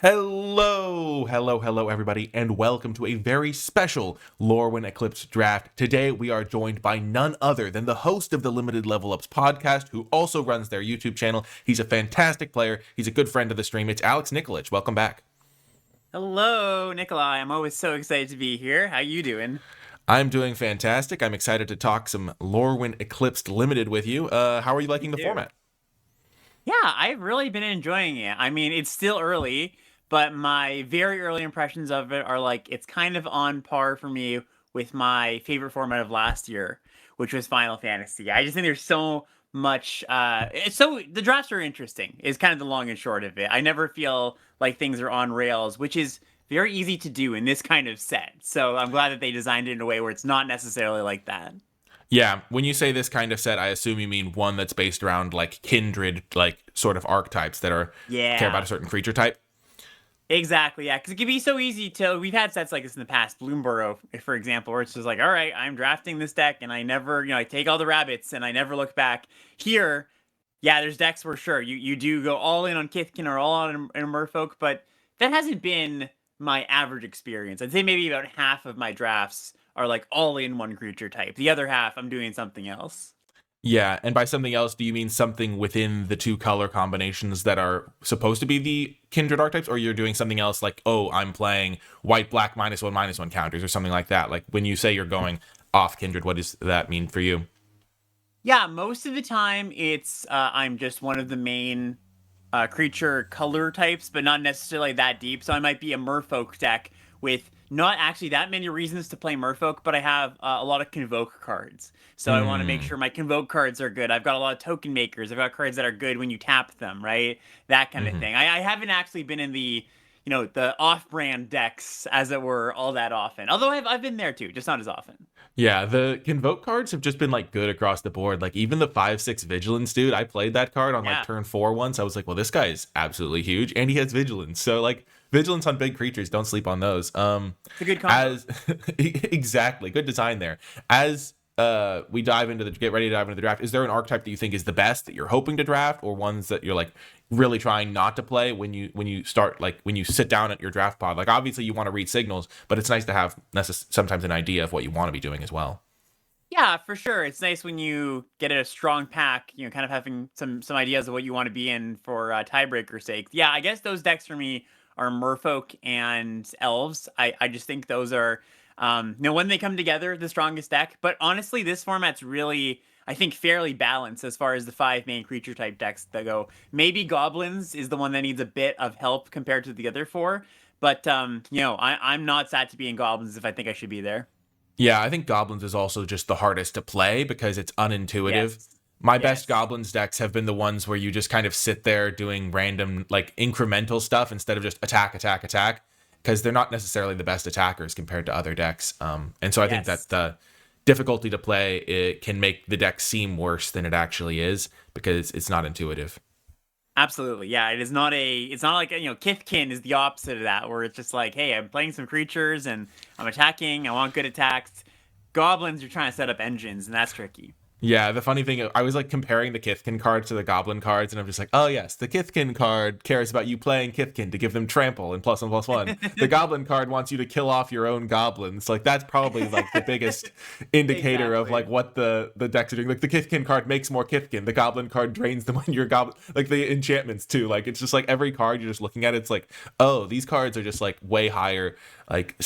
Hello, everybody, and welcome to a very special Lorwyn Eclipsed Draft. Today, we are joined by none other than the host of the Limited Level Ups podcast, who also runs their YouTube channel. He's a fantastic player. He's a good friend of the stream. It's Alex Nikolic. Welcome back. Hello, Nikolai. I'm always so excited to be here. How you doing? I'm doing fantastic. I'm excited to talk some Lorwyn Eclipsed Limited with you. How are you liking Me the too. format? Yeah, I've really been enjoying it. I mean, it's still early, but my very early impressions of it are like it's kind of on par for me with my favorite format of last year, which was Final Fantasy. I just think there's so much the drafts are interesting is kind of the long and short of it. I never feel like things are on rails, which is very easy to do in this kind of set. So I'm glad that they designed it in a way where it's not necessarily like that. Yeah, when you say this kind of set, I assume you mean one that's based around like kindred, like sort of archetypes that are care about Yeah. a certain creature type. Exactly, yeah, because it can be so easy to. We've had sets like this in the past, Bloomborough, for example, where it's just like, all right, I'm drafting this deck, and I never, I take all the rabbits, and I never look back. Here, yeah, there's decks where sure you do go all in on Kithkin or all in a Merfolk, but that hasn't been my average experience. I'd say maybe about half of my drafts are like all in one creature type. The other half, I'm doing something else. Yeah, and by something else, do you mean something within the two color combinations that are supposed to be the kindred archetypes, or you're doing something else like, oh, I'm playing white, black, -1/-1 counters, or something like that? Like when you say you're going off kindred, what does that mean for you? Yeah, most of the time it's I'm just one of the main creature color types, but not necessarily that deep. So I might be a Merfolk deck with not actually that many reasons to play Merfolk, but I have a lot of Convoke cards. So I want to make Hmm. sure my Convoke cards are good. I've got a lot of token makers. I've got cards that are good when you tap them, right? That kind of Hmm. thing. I haven't actually been in the off-brand decks, as it were, all that often. Although I've been there too, just not as often. Yeah, the convoke cards have just been like good across the board. Like even the 5/6 vigilance dude, I played that card on like Yeah, turn four once. I was like, well, this guy is absolutely huge, and he has vigilance. So like vigilance on big creatures, don't sleep on those. it's a good combo. As exactly, good design there. As we dive into the get ready to dive into the draft, is there an archetype that you think is the best that you're hoping to draft, or ones that you're like really trying not to play when you start, like when you sit down at your draft pod? Like obviously you want to read signals, but it's nice to have sometimes an idea of what you want to be doing as well. Yeah, for sure. It's nice when you get a strong pack, kind of having some ideas of what you want to be in for tiebreaker sake. Yeah, I guess those decks for me are Merfolk and Elves. I just think those are, when they come together, the strongest deck. But honestly, this format's really, I think, fairly balanced as far as the five main creature type decks that go. Maybe Goblins is the one that needs a bit of help compared to the other four. But I'm not sad to be in Goblins if I think I should be there. Yeah, I think goblins is also just the hardest to play because it's unintuitive. Yes. My best Yes. goblins decks have been the ones where you just kind of sit there doing random, like incremental stuff instead of just attack, attack, attack, because they're not necessarily the best attackers compared to other decks. And so I think that Yes. the difficulty to play, it can make the deck seem worse than it actually is because it's not intuitive. Absolutely. Yeah, it's not like, Kithkin is the opposite of that, where it's just like, hey, I'm playing some creatures and I'm attacking, I want good attacks. Goblins, you're trying to set up engines, and that's tricky. Yeah, the funny thing, I was like comparing the Kithkin cards to the Goblin cards, and I'm just like, oh yes, the Kithkin card cares about you playing Kithkin to give them trample and +1/+1. The Goblin card wants you to kill off your own goblins. Like that's probably like the biggest indicator of like Exactly. what the decks are doing. Like the Kithkin card makes more Kithkin. The Goblin card drains them when you're goblin. Like the enchantments too. Like it's just like every card you're just looking at, it's like, oh, these cards are just like way higher, like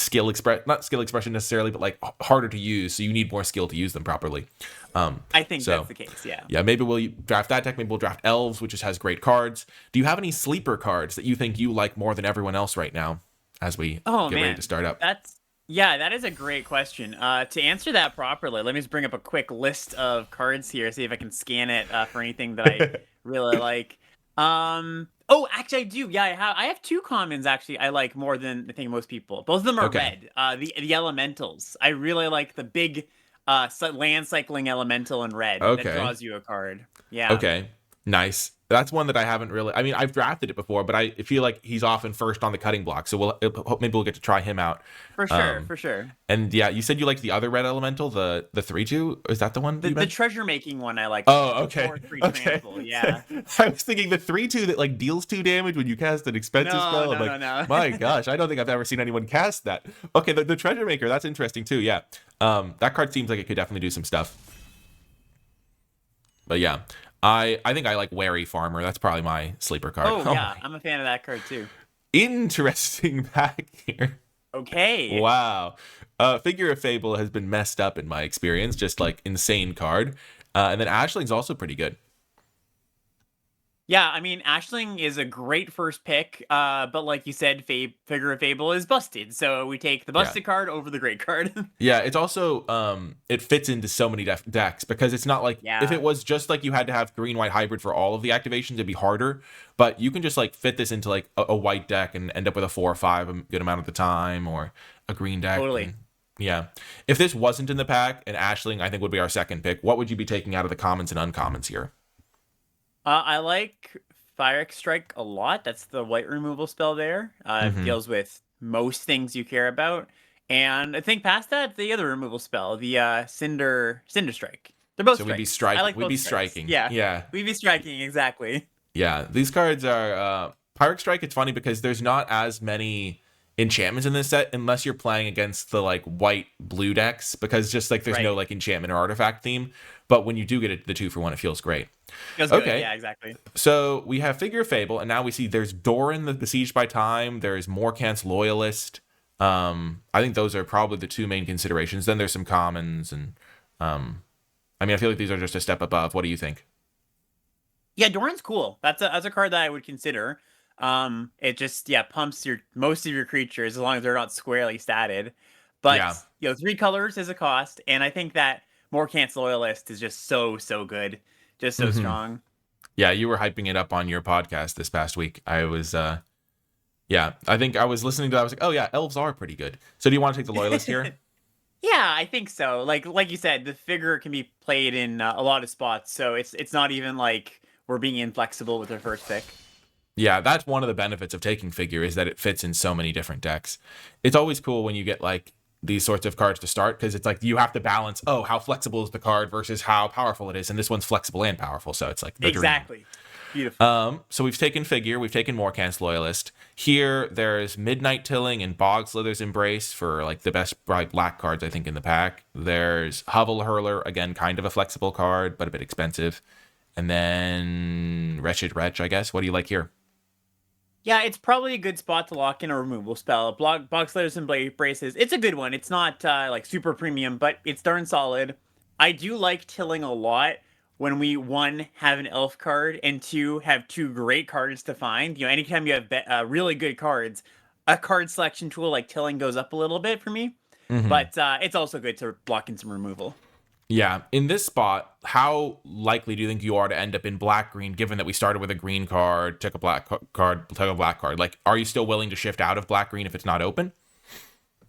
not skill expression necessarily, but like harder to use. So you need more skill to use them properly. I think that's So the case, yeah. yeah, maybe we'll draft that deck. Maybe we'll draft elves, which just has great cards. Do you have any sleeper cards that you think you like more than everyone else right now as we Oh get ready to man, start up? that is a great question. To answer that properly, let me just bring up a quick list of cards here, see if I can scan it for anything that I really like. Oh, actually, I do. Yeah, I have two commons actually. I like more than I think most people. Both of them are Okay. red. The elementals. I really like the big land cycling elemental in red that Okay. draws you a card. Yeah. Okay. Nice. That's one that I haven't really. I mean, I've drafted it before, but I feel like he's often first on the cutting block. So maybe we'll get to try him out. For sure, for sure. And yeah, you said you liked the other red elemental, the 3/2. Is that the one? The treasure making one I like. Oh, okay. 4/3 Okay. trample, yeah. I was thinking the 3/2 that like deals 2 damage when you cast an expensive spell. I'm like, No. my gosh, I don't think I've ever seen anyone cast that. Okay, the treasure maker, that's interesting too. Yeah, that card seems like it could definitely do some stuff. But yeah, I think I like Wary Farmer. That's probably my sleeper card. Oh yeah, I'm a fan of that card too. Interesting pack here. Okay. Wow. Figure of Fable has been messed up in my experience. Just like insane card. And then Ashling's also pretty good. Yeah, I mean, Ashling is a great first pick, but like you said, Figure of Fable is busted, so we take the busted card over the great card. Yeah, it's also, it fits into so many decks, because it's not like, if it was just like you had to have green-white hybrid for all of the activations, it'd be harder, but you can just like fit this into like a white deck and end up with a 4 or 5 a good amount of the time, or a green deck. Totally. And, yeah. If this wasn't in the pack, and Ashling, I think, would be our second pick, what would you be taking out of the commons and uncommons here? I like Fire Strike a lot. That's the white removal spell there. It deals with most things you care about. And I think past that, the other removal spell, the Cinder Strike. They're both we'd be striking. I like we'd be strikes. striking. Yeah. We'd be striking, exactly. Yeah. These cards are Pirate Strike. It's funny because there's not as many enchantments in this set unless you're playing against the like white blue decks, because just like there's no like enchantment or artifact theme. But when you do get the 2-for-1, it feels great. Feels good. Yeah, exactly. So we have Figure of Fable, and now we see there's Doran the Besieged by Time. There's Morkant's Loyalist. I think those are probably the two main considerations. Then there's some commons, and I mean, I feel like these are just a step above. What do you think? Yeah, Doran's cool. That's a card that I would consider. It just pumps most of your creatures as long as they're not squarely statted. But 3 colors is a cost, and I think that Morkant's Loyalist is just so good, just so strong. Yeah, you were hyping it up on your podcast this past week. I was, I think I was listening to that. I was like, oh yeah, elves are pretty good. So do you want to take the Loyalist here? Yeah, I think so. Like you said, the figure can be played in a lot of spots, so it's not even like we're being inflexible with our first pick. Yeah, that's one of the benefits of taking figure, is that it fits in so many different decks. It's always cool when you get like these sorts of cards to start, because it's like you have to balance, how flexible is the card versus how powerful it is, and this one's flexible and powerful, so it's like the exactly dream. Beautiful. So we've taken figure, we've taken Morkant's Loyalist. Here there's Midnight Tilling and Bogslither's Embrace for like the best black cards I think in the pack. There's Hovel Hurler, again kind of a flexible card but a bit expensive, and then Wretched Wretch, I guess. What do you like here? Yeah, it's probably a good spot to lock in a removal spell. Bogslither's Embraces. It's a good one. It's not like super premium, but it's darn solid. I do like Tilling a lot when we, 1, have an elf card, and 2, have 2 great cards to find. Anytime you have really good cards, a card selection tool like Tilling goes up a little bit for me. But it's also good to block in some removal. Yeah, in this spot, how likely do you think you are to end up in black-green, given that we started with a green card, took a black card, took a black card? Like, are you still willing to shift out of black-green if it's not open?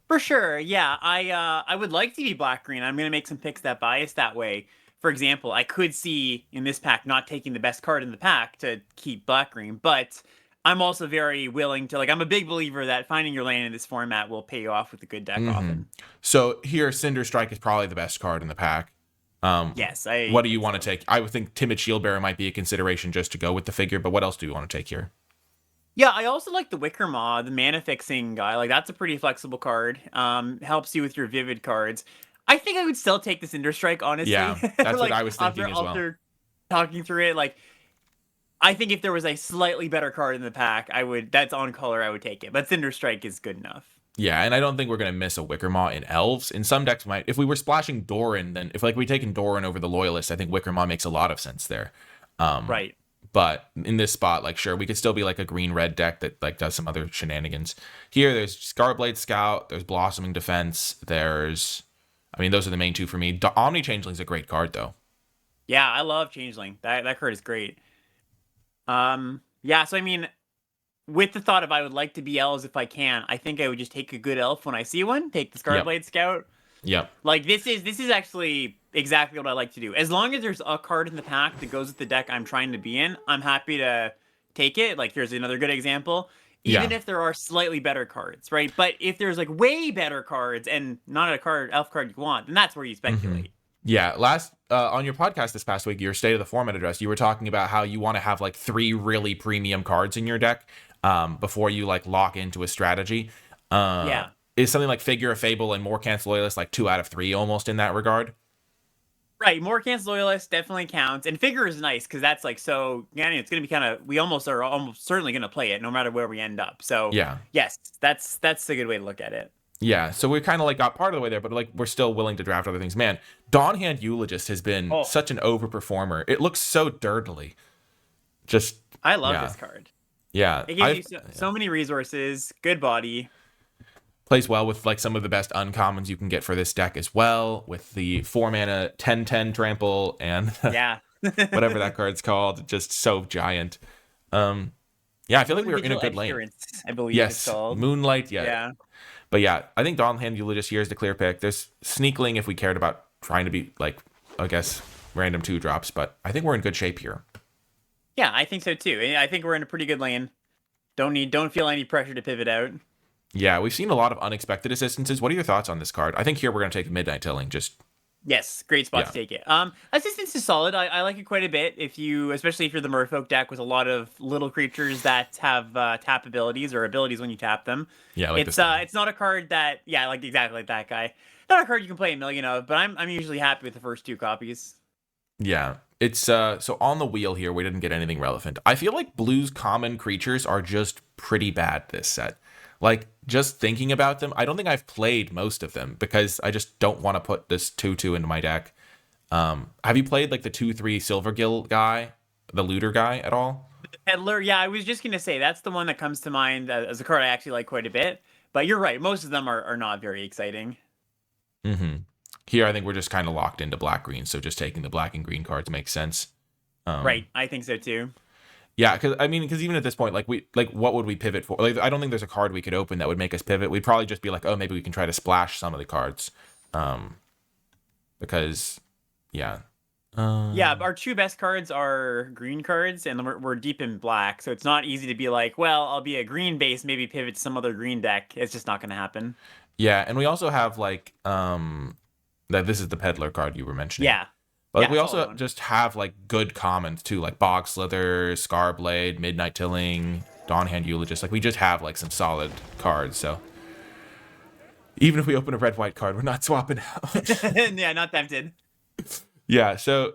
For sure, yeah. I would like to be black-green. I'm going to make some picks that bias that way. For example, I could see in this pack not taking the best card in the pack to keep black-green, but I'm also very willing to, I'm a big believer that finding your lane in this format will pay you off with a good deck often. So here, Cinder Strike is probably the best card in the pack. Yes. What do you want to take? I would think Timid Shieldbearer might be a consideration just to go with the figure, but what else do you want to take here? Yeah, I also like the Wicker Maw, the mana fixing guy. That's a pretty flexible card. Helps you with your Vivid cards. I think I would still take the Cinder Strike, honestly. Yeah, that's what I was thinking as well. After talking through it, I think if there was a slightly better card in the pack, that's on color, I would take it. But Cinder Strike is good enough. Yeah, and I don't think we're going to miss a Wicker Maw in elves. In some decks, if we were splashing Doran, then if we taken Doran over the Loyalist, I think Wicker Maw makes a lot of sense there. Right. But in this spot, sure, we could still be like a green-red deck that does some other shenanigans. Here, there's Scarblade Scout, there's Blossoming Defense, those are the main 2 for me. Omni Changeling's a great card, though. Yeah, I love Changeling. That card is great. Yeah, so with the thought of I would like to be elves if I can, I think I would just take a good elf when I see one. Take the Scarblade Scout. Yep. This is actually, exactly what I like to do. As long as there's a card in the pack that goes with the deck I'm trying to be in, I'm happy to take it. Like here's another good example. Even Yeah. if there are slightly better cards, right? But if there's like way better cards and not a card elf card you want, then that's where you speculate. Yeah, last on your podcast this past week, your State of the Format address, you were talking about how you want to have like 3 really premium cards in your deck before you like lock into a strategy. Yeah. Is something like Figure of Fable and More Cancel Loyalist like 2 out of 3 almost in that regard? Right, more Cancel Loyalist definitely counts, and Figure is nice because that's like so. Yeah, it's gonna be kind of. We almost are almost certainly gonna play it no matter where we end up. So Yeah. yes, that's a good way to look at it. Yeah, so we kind of like got part of the way there, but like we're still willing to draft other things. Man, Dawnhand Eulogist has been Oh, such an overperformer. It looks so dirtily. Just I love yeah, this card. yeah. It gives you so many resources, good body. Plays well with like some of the best uncommons you can get for this deck as well, with the 4 mana 10/10 trample and Yeah. whatever that card's called, just so giant. Yeah, I feel like we were in a Vigil good lane. Adherence, I believe it's Yes, called. Moonlight. Yeah, Yeah. but yeah, I think Dawnhand Eulogist here is the clear pick. There's Sneakling if we cared about trying to be like, I guess, random 2 drops, but I think we're in good shape here. Yeah, I think so too. I think we're in a pretty good lane. Don't feel any pressure to pivot out. Yeah, we've seen a lot of unexpected assistances. What are your thoughts on this card? I think here we're going to take Midnight Tilling. Just Yes, great spot to take it. Assistance is solid. I like it quite a bit. Especially if you're the Merfolk deck with a lot of little creatures that have tap abilities or abilities when you tap them. yeah, like It's this. it's not a card that like exactly like that guy. Not a card you can play a million of, but I'm usually happy with the first 2 copies. Yeah, it's so on the wheel here. We didn't get anything relevant. I feel like Blue's common creatures are just pretty bad this set. Like, just thinking about them, I don't think I've played most of them because I just don't want to put this 2/2 into my deck. Have you played like the 2/3 Silvergill guy, the looter guy at all? The Peddler, yeah, I was just gonna say that's the one that comes to mind as a card I actually like quite a bit. But you're right, most of them are not very exciting. Mm-hmm. Here, I think we're just kind of locked into black-green, so just taking the black and green cards makes sense. Right, I think so too. Yeah, because even at this point, what would we pivot for? Like, I don't think there's a card we could open that would make us pivot. We'd probably just be like, oh, maybe we can try to splash some of the cards, because, yeah. Yeah, our 2 best cards are green cards, and we're deep in black, so it's not easy to be like, well, I'll be a green base, maybe pivot to some other green deck. It's just not going to happen. Yeah, and we also have like that. This is the Peddler card you were mentioning. Yeah. But Yeah, we solid also one. just have like good commons too, like Bog Slither, Scarblade, Midnight Tilling, Dawnhand Eulogist. Like we just have like some solid cards. So even if we open a red-white card, we're not swapping out. Yeah, not tempted. Yeah. So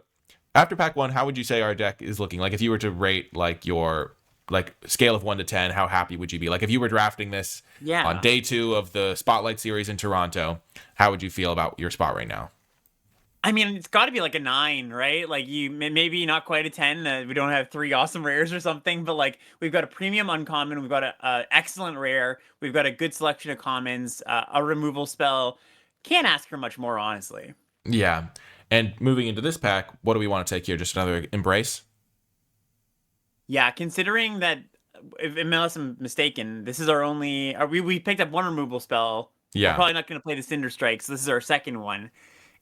after pack 1, how would you say our deck is looking? Like if you were to rate like your like scale of 1 to 10, how happy would you be? Like if you were drafting this Yeah. on day 2 of the Spotlight Series in Toronto, how would you feel about your spot right now? I mean, it's got to be like a 9, right? Like maybe not quite a 10. We don't have 3 awesome rares or something, but like we've got a premium uncommon, we've got a excellent rare, we've got a good selection of commons, a removal spell. Can't ask for much more, honestly. Yeah. And moving into this pack, what do we want to take here? Just another Embrace? Yeah, considering that, unless I'm mistaken, this is our only. We picked up 1 removal spell. Yeah. We're probably not going to play the Cinder Strike, so this is our second one.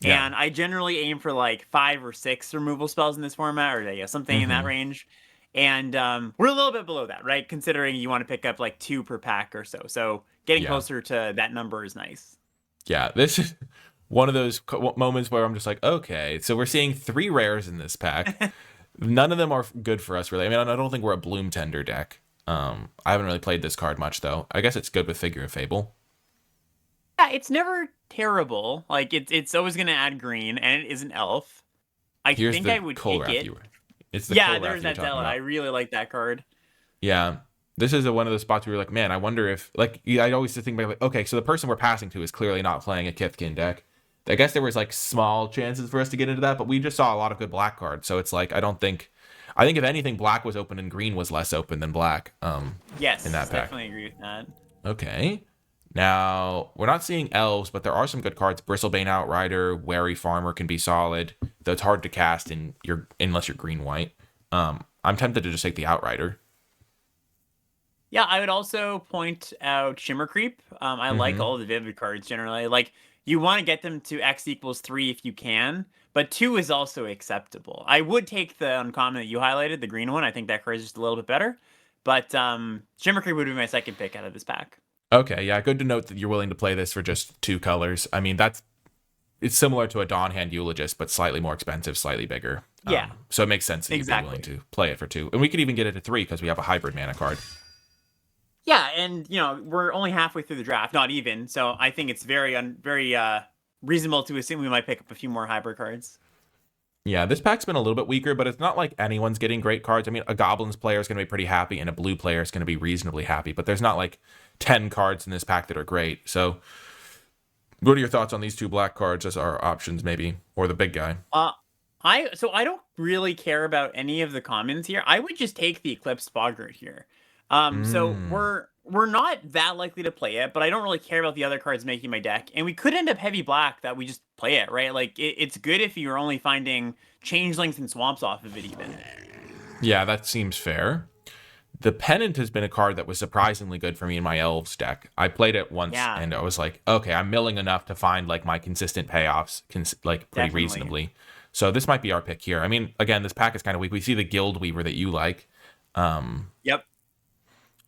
Yeah. And I generally aim for like 5 or 6 removal spells in this format, or something in that range. And we're a little bit below that, right? Considering you want to pick up like 2 per pack or so. So getting closer to that number is nice. Yeah, this is one of those moments where I'm just like, okay, so we're seeing 3 rares in this pack. None of them are good for us, really. I mean, I don't think we're a Bloom Tender deck. I haven't really played this card much, though. I guess it's good with Figure of Fable. Yeah, it's never terrible. Like it's always going to add green, and it is an elf. I think I would take it. It's the Yeah, there's that Zealot. I really like that card. Yeah. This is one of those spots where you're like, man, I wonder if, like, I always think about, like, okay, so the person we're passing to is clearly not playing a Kithkin deck. I guess there was, like, small chances for us to get into that, but we just saw a lot of good black cards. So it's like, I think if anything, black was open and green was less open than black. Yes, in that pack. definitely agree with that. Okay. Now, we're not seeing elves, but there are some good cards. Bristlebane Outrider, Wary Farmer can be solid, though it's hard to cast unless you're green-white. I'm tempted to just take the Outrider. Yeah, I would also point out Shimmer Creep. I like all the Vivid cards generally. Like, you want to get them to X equals 3 if you can, but 2 is also acceptable. I would take the uncommon that you highlighted, the green one. I think that card is just a little bit better. But Shimmer Creep would be my second pick out of this pack. Okay, yeah, good to note that you're willing to play this for just 2 colors. I mean, it's similar to a Dawn Hand Eulogist, but slightly more expensive, slightly bigger. Yeah. So it makes sense that you'd be willing to play it for 2. And we could even get it to 3 because we have a hybrid mana card. Yeah, and we're only halfway through the draft, not even. So I think it's very reasonable to assume we might pick up a few more hybrid cards. Yeah, this pack's been a little bit weaker, but it's not like anyone's getting great cards. I mean, a Goblins player is going to be pretty happy, and a blue player is going to be reasonably happy, but there's not like 10 cards in this pack that are great. So what are your thoughts on these 2 black cards as our options, maybe, or the big guy? I don't really care about any of the commons here. I would just take the Eclipsed Boggart here. So we're not that likely to play it, but I don't really care about the other cards making my deck. And we could end up heavy black that we just play it, right? Like it's good if you're only finding changelings and swamps off of it even. Yeah, that seems fair. The Pennant has been a card that was surprisingly good for me in my Elves deck. I played it once and I was like, okay, I'm milling enough to find like my consistent payoffs pretty reasonably. So this might be our pick here. I mean, again, this pack is kind of weak. We see the Guild Weaver that you like. Yep.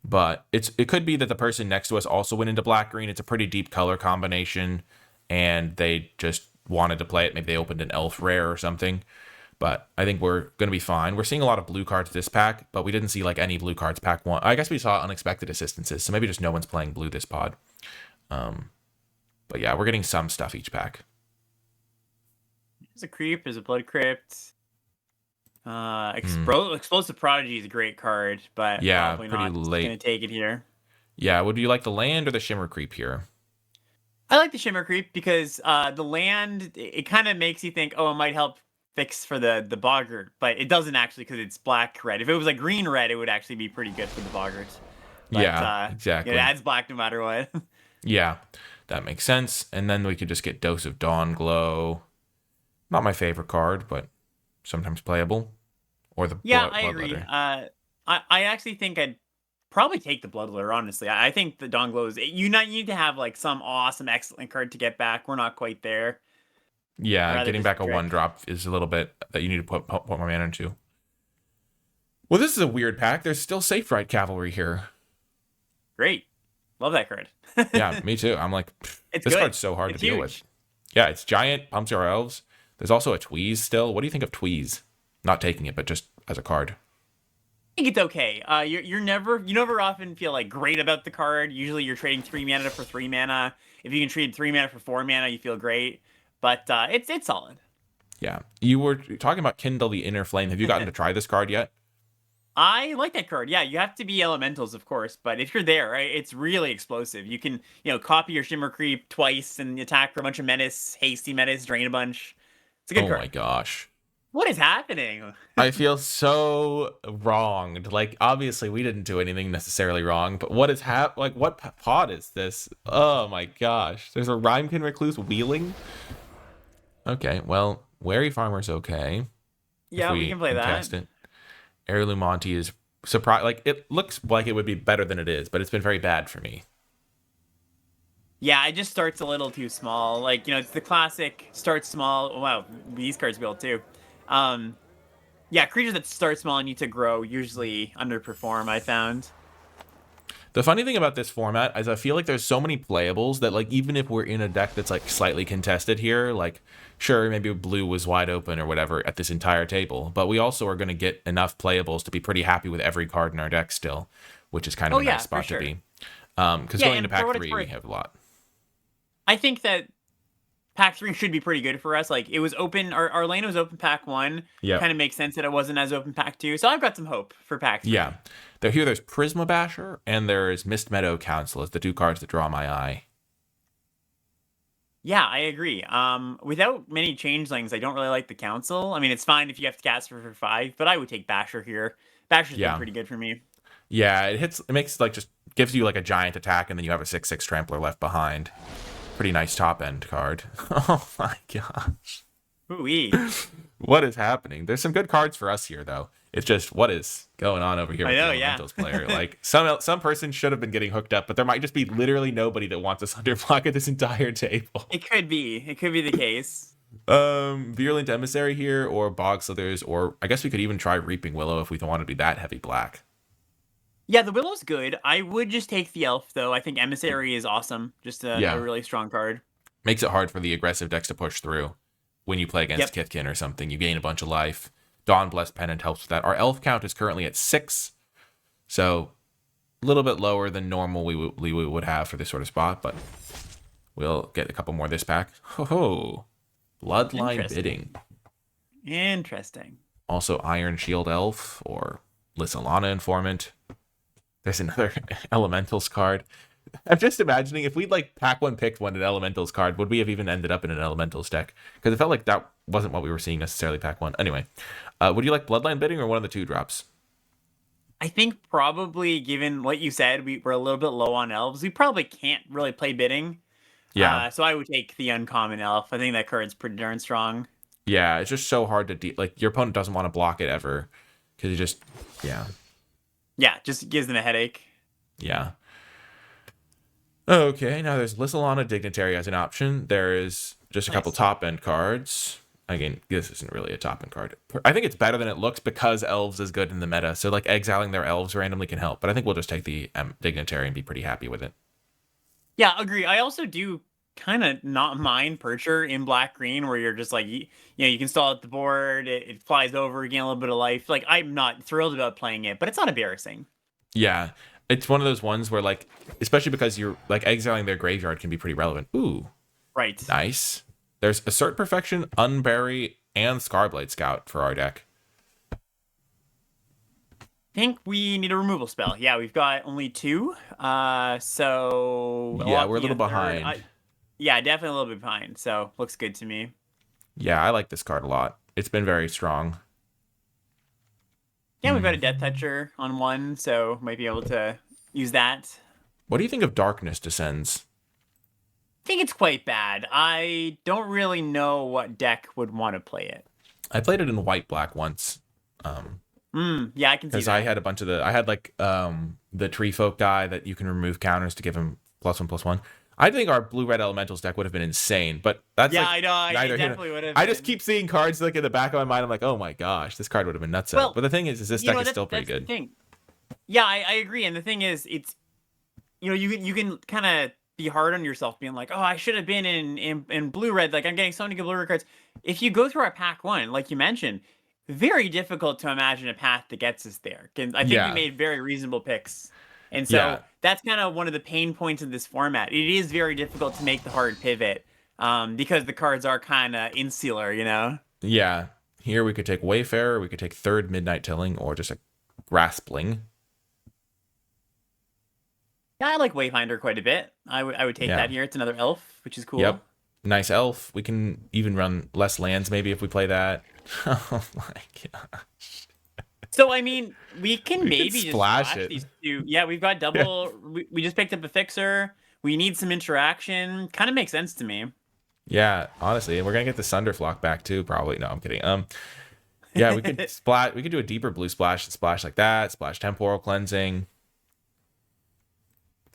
But it could be that the person next to us also went into black-green. It's a pretty deep color combination, and they just wanted to play it. Maybe they opened an elf rare or something. But I think we're going to be fine. We're seeing a lot of blue cards this pack, but we didn't see like any blue cards pack 1. I guess we saw unexpected assistances, so maybe just no one's playing blue this pod. But yeah, we're getting some stuff each pack. There's a Creep, there's a Blood Crypt. Explosive Prodigy is a great card, but probably pretty not late. Gonna take it here. Yeah, would you like the land or the Shimmer Creep here? I like the Shimmer Creep because the land, it kind of makes you think, oh, it might help fix for the Boggart, but it doesn't actually because it's black-red. If it was like green-red, it would actually be pretty good for the Boggart. But, exactly. It adds black no matter what. Yeah, that makes sense. And then we could just get Dose of Dawn Glow. Not my favorite card, but sometimes playable. Or the I agree. I actually think I'd probably take the Bloodletter, honestly. I think the Dawn Glow is... You need to have like some awesome, excellent card to get back. We're not quite there. Yeah, getting back a 1-drop is a little bit that you need to put more mana into. Well, this is a weird pack. There's still Safe Ride Cavalry here. Great. Love that card. Yeah, me too. I'm like, this card's so hard to deal with. Yeah, it's giant, pumps our elves. There's also a Tweeze still. What do you think of Tweeze? Not taking it, but just as a card. I think it's okay. You never often feel like great about the card. Usually you're trading 3 mana for 3 mana. If you can trade 3 mana for 4 mana, you feel great. But it's solid. Yeah. You were talking about Kindle the Inner Flame. Have you gotten to try this card yet? I like that card. Yeah, you have to be elementals, of course. But if you're there, right, it's really explosive. You can, copy your Shimmer Creep twice and attack for a bunch of menace, hasty menace, drain a bunch. It's a good card. Oh my gosh. What is happening? I feel so wronged. Like, obviously, we didn't do anything necessarily wrong, but what is what pod is this? Oh my gosh. There's a Rhymekin Recluse wheeling? Okay, well, Wary Farmer's okay. Yeah, we can play that. Test it. Heirloom Monty is surprised. Like, it looks like it would be better than it is, but it's been very bad for me. Yeah, it just starts a little too small. Like, it's the classic start small. Wow, these cards built too. Yeah, creatures that start small and need to grow usually underperform, I found. The funny thing about this format is I feel like there's so many playables that, like, even if we're in a deck that's, like, slightly contested here, like, sure, maybe blue was wide open or whatever at this entire table, but we also are going to get enough playables to be pretty happy with every card in our deck still, which is kind of a nice spot to be. Because going into pack 3, we have a lot. I think that pack 3 should be pretty good for us. Like, it was open, our lane was open pack 1. Yeah. Kind of makes sense that it wasn't as open pack 2. So I've got some hope for pack 3. Yeah. There's Prisma Basher and there's Mist Meadow Council as the 2 cards that draw my eye. Yeah, I agree. Without many changelings, I don't really like the Council. I mean, it's fine if you have to cast for 5, but I would take Basher here. Basher's been pretty good for me. Yeah, it makes, like, just gives you, like, a giant attack, and then you have a 6/6 Trampler left behind. Pretty nice top-end card. Oh, my gosh. Ooh-wee. What is happening? There's some good cards for us here, though. It's just, what is going on over here with the Elementals player? Like, some person should have been getting hooked up, but there might just be literally nobody that wants us underblock at this entire table. It could be. It could be the case. Virulent Emissary here, or Bog Slithers, or I guess we could even try Reaping Willow if we don't want to be that heavy black. Yeah, the Willow's good. I would just take the Elf, though. I think Emissary is awesome. Just a Yeah. really strong card. Makes it hard for the aggressive decks to push through when you play against Yep. Kithkin or something. You gain a bunch of life. Dawn Blessed Pennant helps with that. Our elf count is currently at 6, so a little bit lower than normal we would have for this sort of spot, but we'll get a couple more this pack. Ho! Bloodline Bidding. Interesting. Also Iron Shield Elf or Lissalana Informant. There's another Elementals card. I'm just imagining if we'd like pack one picked one an Elementals card, would we have even ended up in an Elementals deck? Because it felt like that wasn't what we were seeing necessarily pack one. Anyway, would you like Bloodline Bidding or one of the 2-drops? I think probably, given what you said, we're a little bit low on elves. We probably can't really play bidding. Yeah. So I would take the uncommon elf. I think that card's pretty darn strong. Yeah, it's just so hard to like your opponent doesn't want to block it ever because you just Yeah, just gives them a headache. Yeah. Okay, now there's Lissalana Dignitary as an option. There is just a couple top end cards. Again, this isn't really a top end card. I think it's better than it looks because elves is good in the meta. So like exiling their elves randomly can help. But I think we'll just take the Dignitary and be pretty happy with it. Yeah, agree. I also do kind of not mind Percher in black green, where you're just like, you can stall at the board, it flies over, gain a little bit of life. Like, I'm not thrilled about playing it, but it's not embarrassing. Yeah, it's one of those ones where like, especially because you're like exiling their graveyard can be pretty relevant. Ooh, right. Nice. There's Assert Perfection, Unbury, and Scarblade Scout for our deck. Think we need a removal spell. Yeah, we've got only 2. So yeah, we're a little behind. Yeah, definitely a little bit behind. So looks good to me. Yeah, I like this card a lot. It's been very strong. Yeah, we've got a Death Toucher on 1, so might be able to use that. What do you think of Darkness Descends? I think it's quite bad. I don't really know what deck would want to play it. I played it in white-black once. Yeah, I can see that. Because I had a bunch of I had like the Tree Folk guy that you can remove counters to give him +1/+1. I think our blue-red Elementals deck would have been insane, but that's yeah, like, I know. I definitely would have. I just keep seeing cards like in the back of my mind. I'm like, oh my gosh, this card would have been nuts. Well, but the thing is this deck is still pretty good. Thing. Yeah, I agree. And the thing is, it's you can kind of be hard on yourself, being like, oh, I should have been in blue-red. Like, I'm getting so many good blue-red cards. If you go through our pack 1, like you mentioned, very difficult to imagine a path that gets us there. I think we made very reasonable picks. And so that's kind of one of the pain points of this format. It is very difficult to make the hard pivot because the cards are kind of insular, Yeah. Here we could take Wayfarer, we could take Third Midnight Tilling, or just a Graspling. Yeah, I like Wayfinder quite a bit. I would take that here. It's another elf, which is cool. Yep. Nice elf. We can even run less lands maybe if we play that. Oh my gosh. So, I mean, we can maybe just splash these 2. Yeah, we've got double. Yeah. We just picked up a Fixer. We need some interaction. Kind of makes sense to me. Yeah, honestly. And we're going to get the Sunderflock back too, probably. No, I'm kidding. Yeah, we could splash. We could do a deeper blue splash and splash like that. Splash Temporal Cleansing.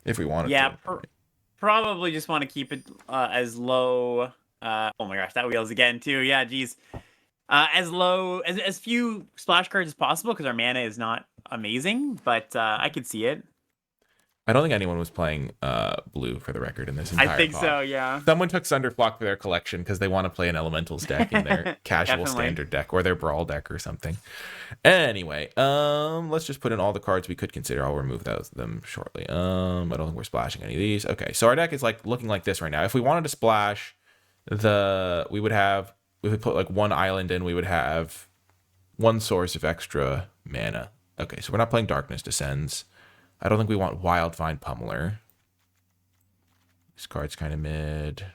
If we wanted to. Yeah, probably just want to keep it as low. Oh my gosh, that wheels again too. Yeah, geez. As low as few splash cards as possible because our mana is not amazing, but I could see it. I don't think anyone was playing blue for the record in this entire I think pod. so, yeah. Someone took Sunderflock for their collection because they want to play an Elementals deck in their casual standard deck or their Brawl deck or something. Anyway, let's just put in all the cards we could consider. I'll remove them shortly. I don't think we're splashing any of these. Okay, so our deck is like looking like this right now. If we wanted to splash, we would put like one island in, we would have one source of extra mana. Okay, so we're not playing Darkness Descends. I don't think we want Wildvine Pummeler. This card's kind of mid.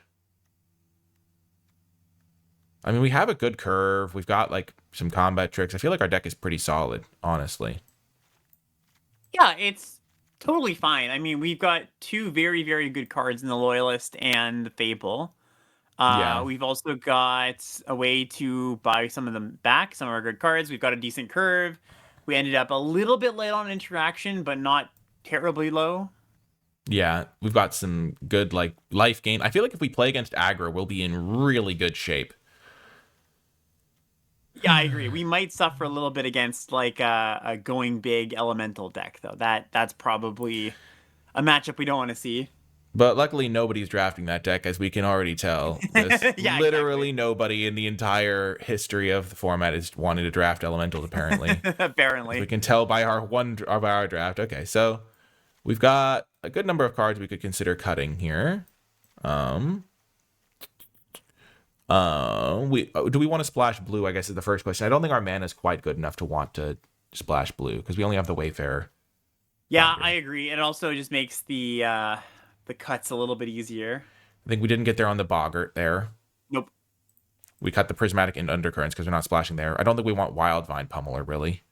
I mean, we have a good curve. We've got like some combat tricks. I feel like our deck is pretty solid, honestly. Yeah, it's totally fine. I mean, we've got 2 very, very good cards in the Loyalist and the Fable. We've also got a way to buy some of them back, some of our good cards. We've got a decent curve. We ended up a little bit late on interaction, but not terribly low. Yeah, we've got some good like life gain. I feel like if we play against aggro, we'll be in really good shape. Yeah, I agree. We might suffer a little bit against like a going big elemental deck, though. That's probably a matchup we don't want to see. But luckily, nobody's drafting that deck, as we can already tell. There's Yeah, literally exactly. nobody in the entire history of the format is wanting to draft elementals, apparently. As we Apparently. can tell by our draft. Okay, so we've got a good number of cards we could consider cutting here. Do we want to splash blue? I guess is the first question. I don't think our mana is quite good enough to want to splash blue because we only have the Wayfarer. Yeah, Binder. I agree. It also just makes the cuts a little bit easier. I think we didn't get there on the Boggart there. Nope. We cut the Prismatic and Undercurrents because we're not splashing there. I don't think we want Wildvine Pummeler, really.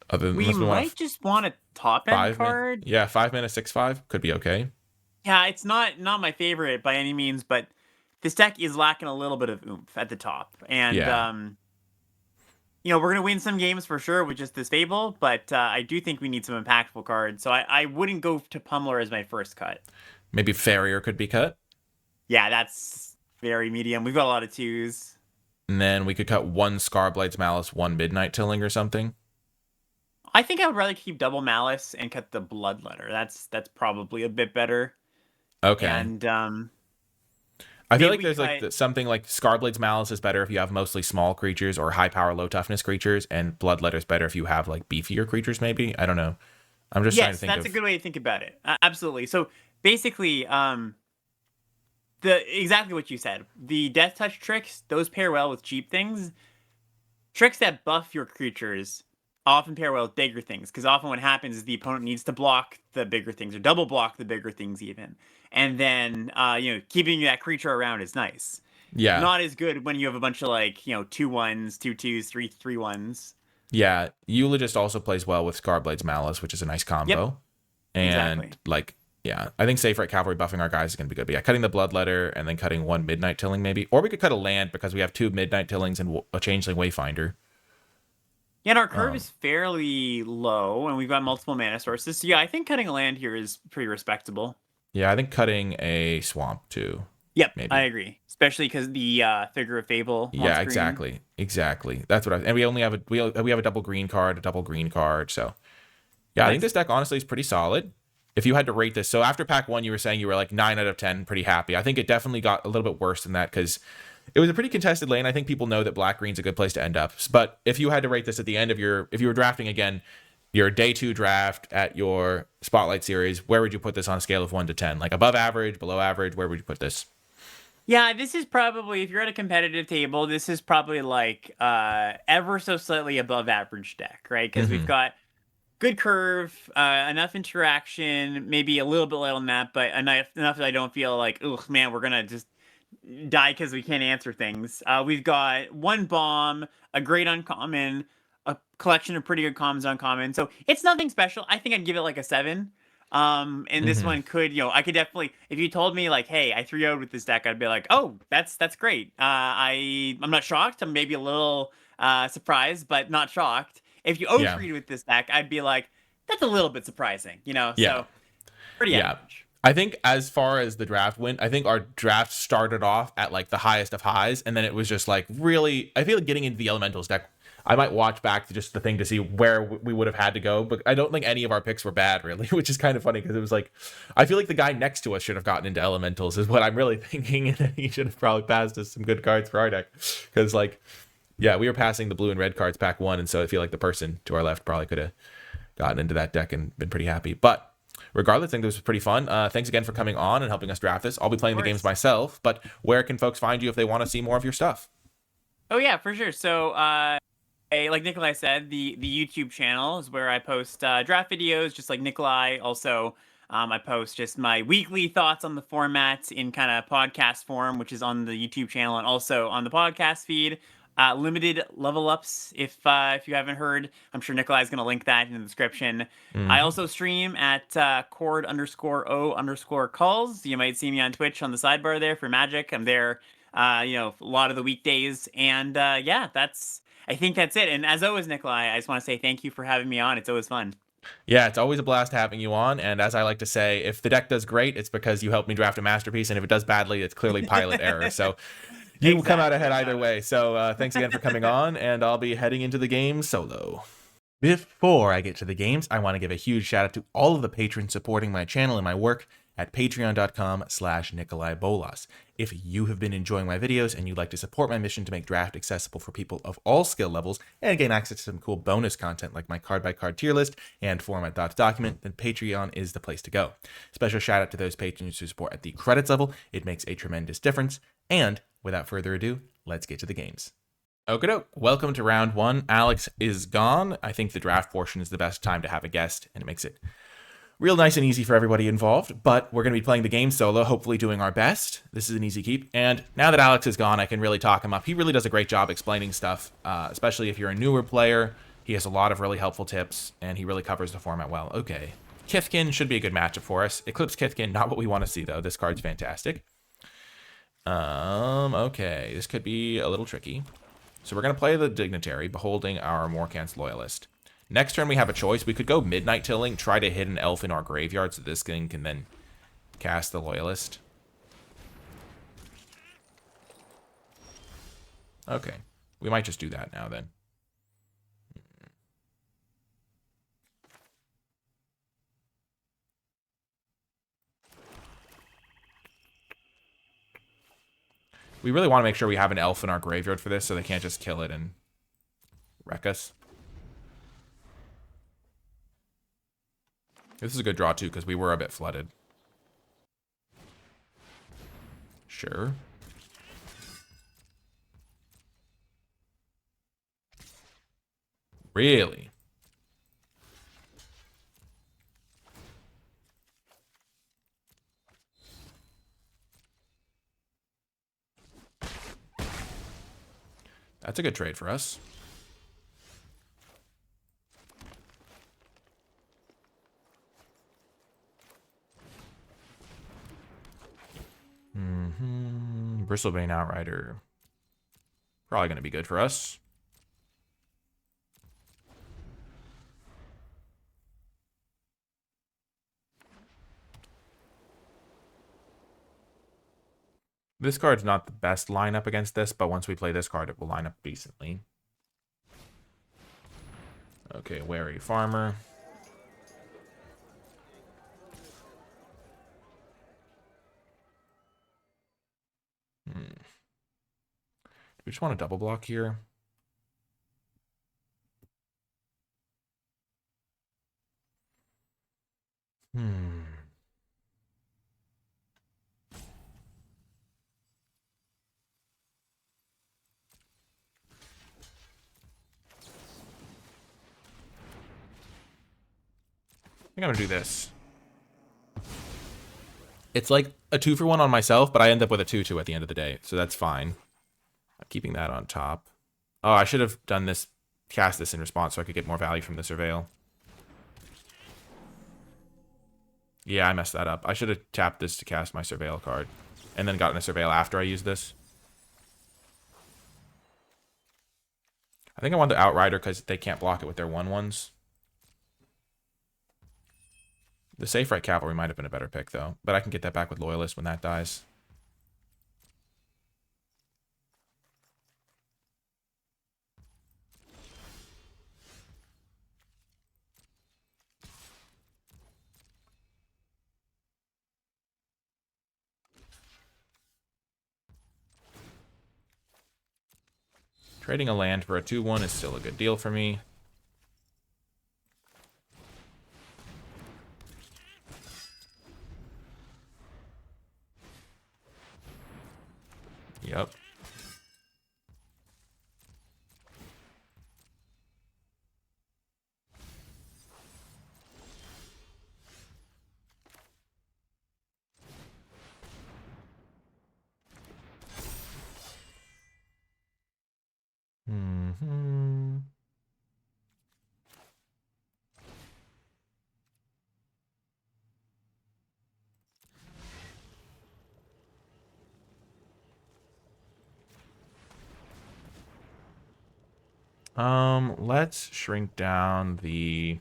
Other than, We unless we want might just want a top end card. Yeah, 5 mana, 6/5 could be okay. Yeah, it's not my favorite by any means, but this deck is lacking a little bit of oomph at the top. And Yeah. we're gonna win some games for sure with just this Fable, but I do think we need some impactful cards. So I wouldn't go to Pummeler as my first cut. Maybe Farrier could be cut. Yeah, that's very medium. We've got a lot of twos. And then we could cut one Scarblade's Malice, one Midnight Tilling or something. I think I would rather keep double Malice and cut the Bloodletter. That's probably a bit better. Okay. And I feel maybe like we there's like something like Scarblade's Malice is better if you have mostly small creatures or high power, low toughness creatures, and Bloodletter's better if you have like beefier creatures, maybe. I don't know. I'm just trying to yes, think that's of. a good way to think about it. Absolutely. So basically, exactly what you said. The Death Touch tricks, those pair well with cheap things. Tricks that buff your creatures often pair well with bigger things, because often what happens is the opponent needs to block the bigger things or double block the bigger things even. And then keeping that creature around is nice. Yeah. Not as good when you have a bunch of like, 2/1s, 2/2s, 3/1s. Yeah. Eula just also plays well with Scarblade's Malice, which is a nice combo. Yep. And Exactly. like, yeah, I think Safe Right Cavalry buffing our guys is going to be good. But yeah, cutting the Bloodletter and then cutting one Midnight Tilling maybe. Or we could cut a land because we have two Midnight Tillings and a Changeling Wayfinder. Yeah, and our curve is fairly low, and we've got multiple mana sources. So yeah, I think cutting a land here is pretty respectable. Yeah, I think cutting a Swamp too. Yep, Maybe. I agree. Especially because the Figure of Fable. Yeah, exactly. That's what and we only have we have a double green card, a double green card. So yeah, I think this deck honestly is pretty solid. If you had to rate this, so after pack 1, you were saying you were like 9 out of 10, pretty happy. I think it definitely got a little bit worse than that because it was a pretty contested lane. I think people know that black green's a good place to end up. But if you had to rate this at the end of if you were drafting again, your day 2 draft at your Spotlight series, where would you put this on a scale of 1 to 10? Like above average, below average, where would you put this? Yeah, this is probably, if you're at a competitive table, this is probably like ever so slightly above average deck, right? Because we've got good curve, enough interaction, maybe a little bit light on that, but enough that I don't feel like, oh man, we're gonna just die because we can't answer things. We've got one bomb, a great uncommon, a collection of pretty good commons uncommon. So it's nothing special. I think I'd give it like a 7. And this one could, I could definitely, if you told me like, hey, I 3-0'd with this deck, I'd be like, oh, that's great. I'm not shocked. I'm maybe a little surprised, but not shocked. If you 0-3'd with this deck, I'd be like, that's a little bit surprising, Yeah. So pretty Yeah. average. I think as far as the draft went, I think our draft started off at like the highest of highs, and then it was just like really. I feel like getting into the Elementals deck, I might watch back to just the thing to see where we would have had to go, but I don't think any of our picks were bad really, which is kind of funny because it was like, I feel like the guy next to us should have gotten into Elementals is what I'm really thinking, and he should have probably passed us some good cards for our deck because like, yeah, we were passing the blue and red cards pack 1, and so I feel like the person to our left probably could have gotten into that deck and been pretty happy, but. Regardless, I think this was pretty fun. Thanks again for coming on and helping us draft this. I'll be playing the games myself, but where can folks find you if they want to see more of your stuff? Oh yeah, for sure. So, like Nikolai said, the YouTube channel is where I post draft videos, just like Nikolai. Also, I post just my weekly thoughts on the format in kind of podcast form, which is on the YouTube channel and also on the podcast feed. Limited level ups, if you haven't heard. I'm sure Nikolai is going to link that in the description. I also stream at cord_o_calls. You might see me on Twitch on the sidebar there for Magic. I'm there, a lot of the weekdays. And I think that's it. And as always, Nikolai, I just want to say thank you for having me on. It's always fun. Yeah, it's always a blast having you on. And as I like to say, if the deck does great, it's because you helped me draft a masterpiece. And if it does badly, it's clearly pilot error. So You will come out Exactly, ahead either got it. way. So thanks again for coming on, and I'll be heading into the game solo. Before I get to the games, I want to give a huge shout out to all of the patrons supporting my channel and my work at patreon.com/NicolaiBolas. If you have been enjoying my videos and you'd like to support my mission to make draft accessible for people of all skill levels and gain access to some cool bonus content like my card-by-card tier list and format document, then Patreon is the place to go. Special shout out to those patrons who support at the credits level. It makes a tremendous difference. And without further ado, let's get to the games. Okie welcome to round one. Alex is gone. I think the draft portion is the best time to have a guest, and it makes it real nice and easy for everybody involved. But we're going to be playing the game solo, hopefully doing our best. This is an easy keep. And now that Alex is gone, I can really talk him up. He really does a great job explaining stuff, especially if you're a newer player. He has a lot of really helpful tips, and he really covers the format well. Okay. Kithkin should be a good matchup for us. Eclipse Kithkin, not what we want to see, though. This card's fantastic. Okay. This could be a little tricky. So we're going to play the Dignitary, beholding our Morkant's Loyalist. Next turn we have a choice. We could go Midnight Tilling, try to hit an elf in our graveyard so this thing can then cast the Loyalist. Okay. We might just do that now then. We really want to make sure we have an elf in our graveyard for this so they can't just kill it and wreck us. This is a good draw, too, because we were a bit flooded. Sure. Really? That's a good trade for us. Bristlebane Outrider. Probably going to be good for us. This card's not the best lineup against this, but once we play this card, it will line up decently. Okay, Wary Farmer. We just want to double block here. I think I'm going to do this. It's like a 2-for-1 on myself, but I end up with a 2-2 at the end of the day, so that's fine. I'm keeping that on top. Oh, I should have done this, cast this in response so I could get more value from the Surveil. Yeah, I messed that up. I should have tapped this to cast my Surveil card, and then gotten a Surveil after I used this. I think I want the Outrider because they can't block it with their 1/1s. The Safe Right Cavalry might have been a better pick, though. But I can get that back with Loyalist when that dies. Trading a land for a 2/1 is still a good deal for me. Yep. Let's shrink down the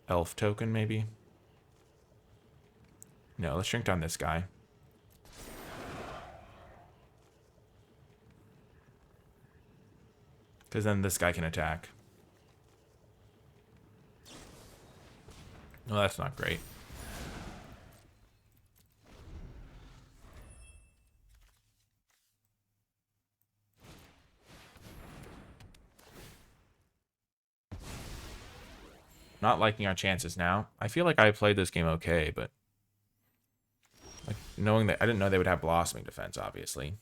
elf token, maybe. No, let's shrink down this guy. Because then this guy can attack. Well, that's not great. Not liking our chances now. I feel like I played this game okay, but like knowing that I didn't know they would have blossoming defense, obviously.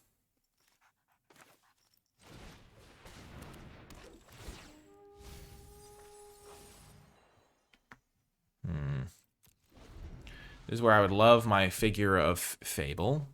This is where I would love my figure of Fable.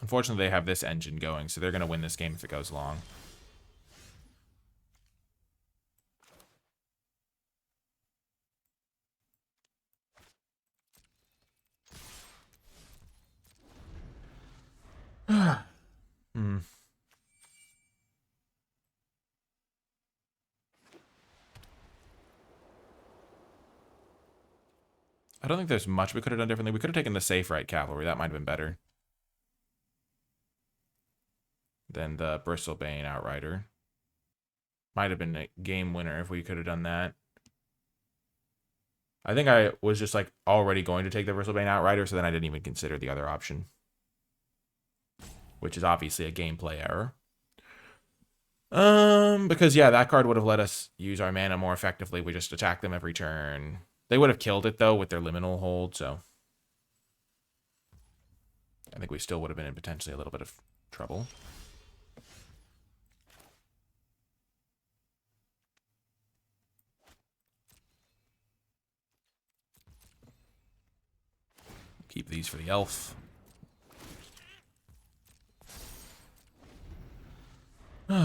Unfortunately, they have this engine going, so they're going to win this game if it goes long. Hmm. I don't think there's much we could have done differently. We could have taken the safe right cavalry. That might have been better than the Bristlebane Outrider. Might have been a game winner if we could have done that. I think I was just like already going to take the Bristlebane Outrider, so then I didn't even consider the other option, which is obviously a gameplay error. Because yeah, that card would have let us use our mana more effectively. We just attack them every turn. They would have killed it though with their liminal hold, so I think we still would have been in potentially a little bit of trouble. Keep these for the elf. They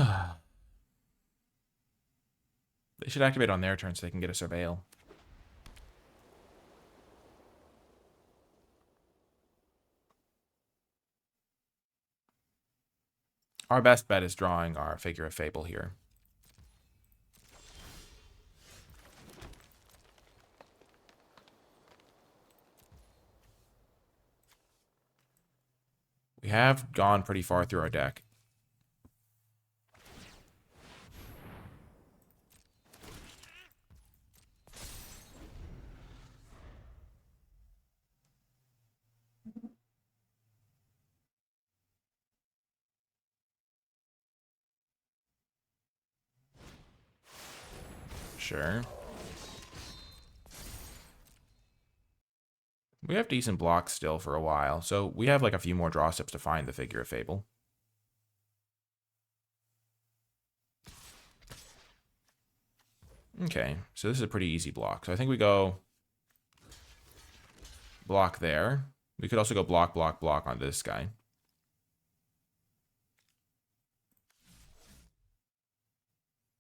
should activate on their turn so they can get a surveil. Our best bet is drawing our figure of Fable here. We have gone pretty far through our deck. Sure. We have decent blocks still for a while, so we have like a few more draw steps to find the figure of Fable. Okay, so this is a pretty easy block. So I think we go block there. We could also go block, block, block on this guy.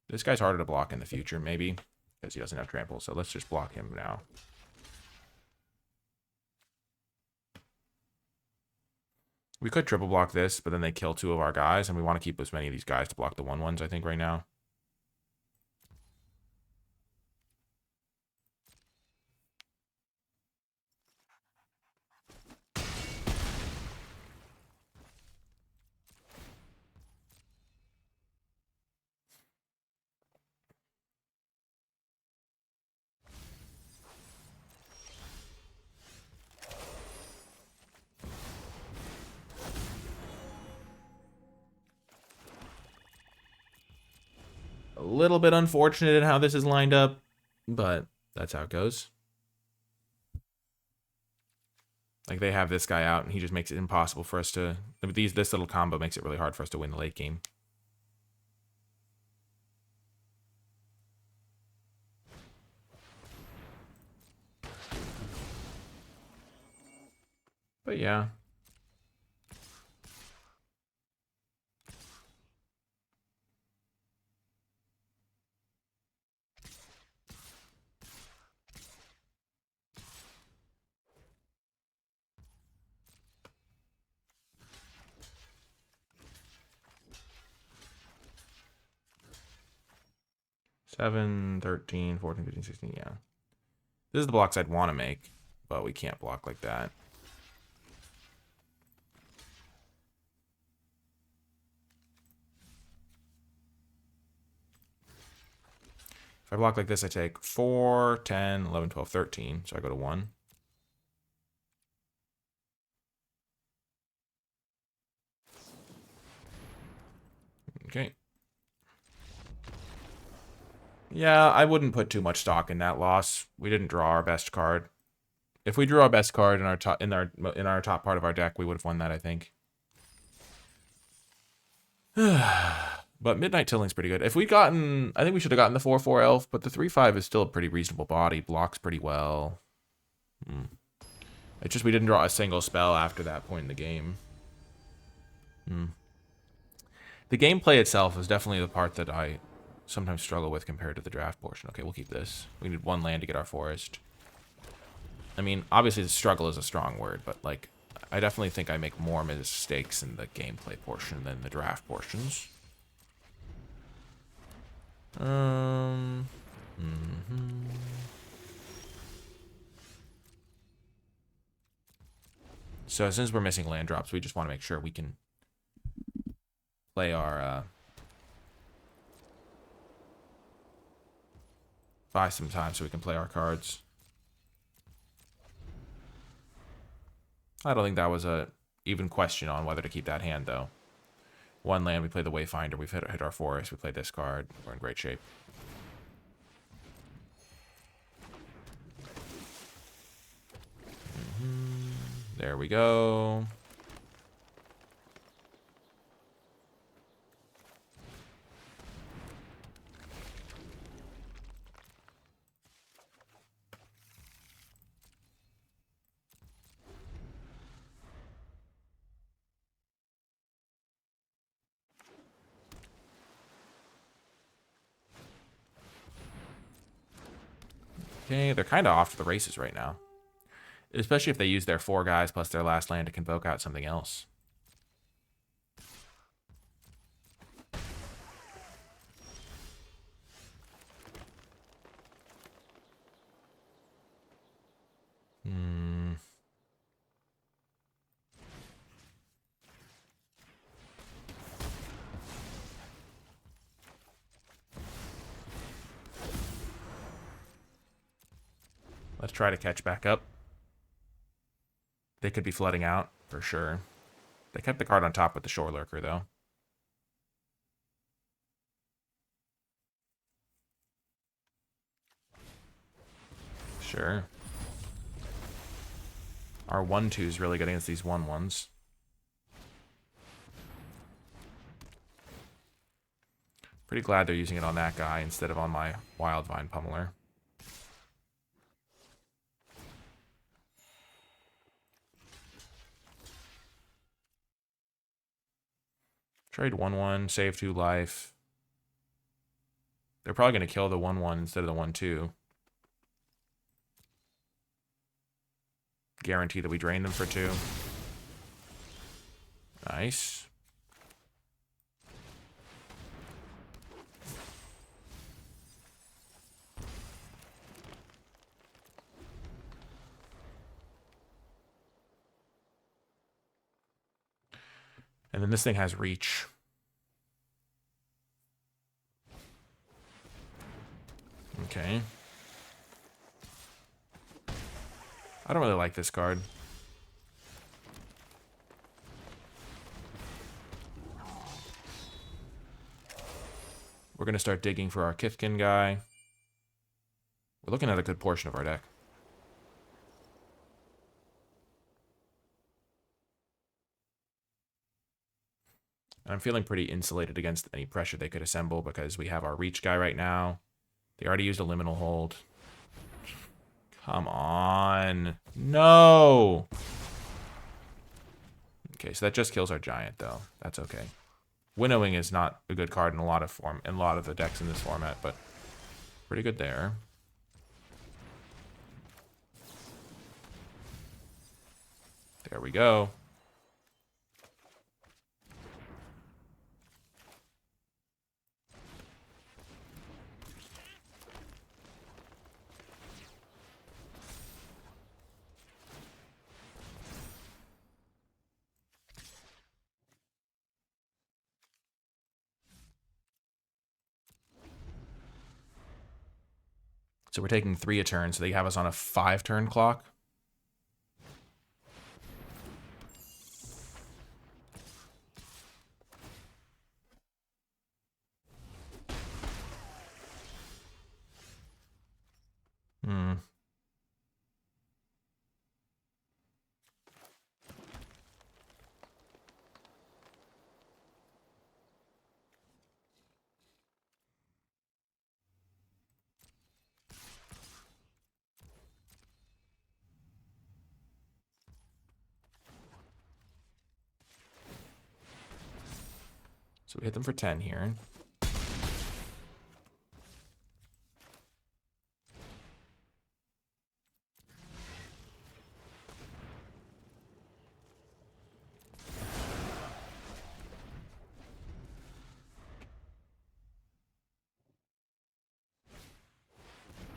This guy's harder to block in the future, maybe, because he doesn't have trample. So let's just block him now. We could triple block this, but then they kill two of our guys, and we want to keep as many of these guys to block the 1/1s, I think, right now. A little bit unfortunate in how this is lined up, but that's how it goes. Like, they have this guy out, and he just makes it impossible for us to... This little combo makes it really hard for us to win the late game. But yeah. 7, 13, 14, 15, 16, yeah. This is the blocks I'd want to make, but we can't block like that. If I block like this, I take 4, 10, 11, 12, 13. So I go to 1. Okay. Yeah, I wouldn't put too much stock in that loss. We didn't draw our best card. If we drew our best card in our top part of our deck, we would have won that, I think. But Midnight Tilling's pretty good. If we'd gotten, I think we should have gotten the 4/4 elf, but the 3/5 is still a pretty reasonable body. Blocks pretty well. It's just we didn't draw a single spell after that point in the game. The gameplay itself is definitely the part that I sometimes struggle with compared to the draft portion. Okay, we'll keep this. We need 1 land to get our forest. I mean, obviously the struggle is a strong word, but like, I definitely think I make more mistakes in the gameplay portion than the draft portions. So since we're missing land drops, we just want to make sure we can play our buy some time so we can play our cards. I don't think that was a even question on whether to keep that hand, though. 1 land, we play the Wayfinder, we've hit our forest, we play this card, we're in great shape. There we go. Okay, they're kind of off to the races right now. Especially if they use their 4 guys plus their last land to convoke out something else. Let's try to catch back up. They could be flooding out, for sure. They kept the card on top with the Shore Lurker, though. Sure. Our 1/2 is really good against these 1/1s. Pretty glad they're using it on that guy instead of on my Wildvine Pummeler. Trade 1/1, save 2 life. They're probably going to kill the 1/1 instead of the 1/2. Guarantee that we drain them for 2. Nice. And then this thing has reach. Okay. I don't really like this card. We're going to start digging for our Kithkin guy. We're looking at a good portion of our deck. I'm feeling pretty insulated against any pressure they could assemble because we have our reach guy right now. They already used a liminal hold. Come on. No. Okay, so that just kills our giant, though. That's okay. Winnowing is not a good card in a lot of the decks in this format, but pretty good there. There we go. So we're taking 3 a turn, so they have us on a 5-turn clock. So we hit them for 10 here.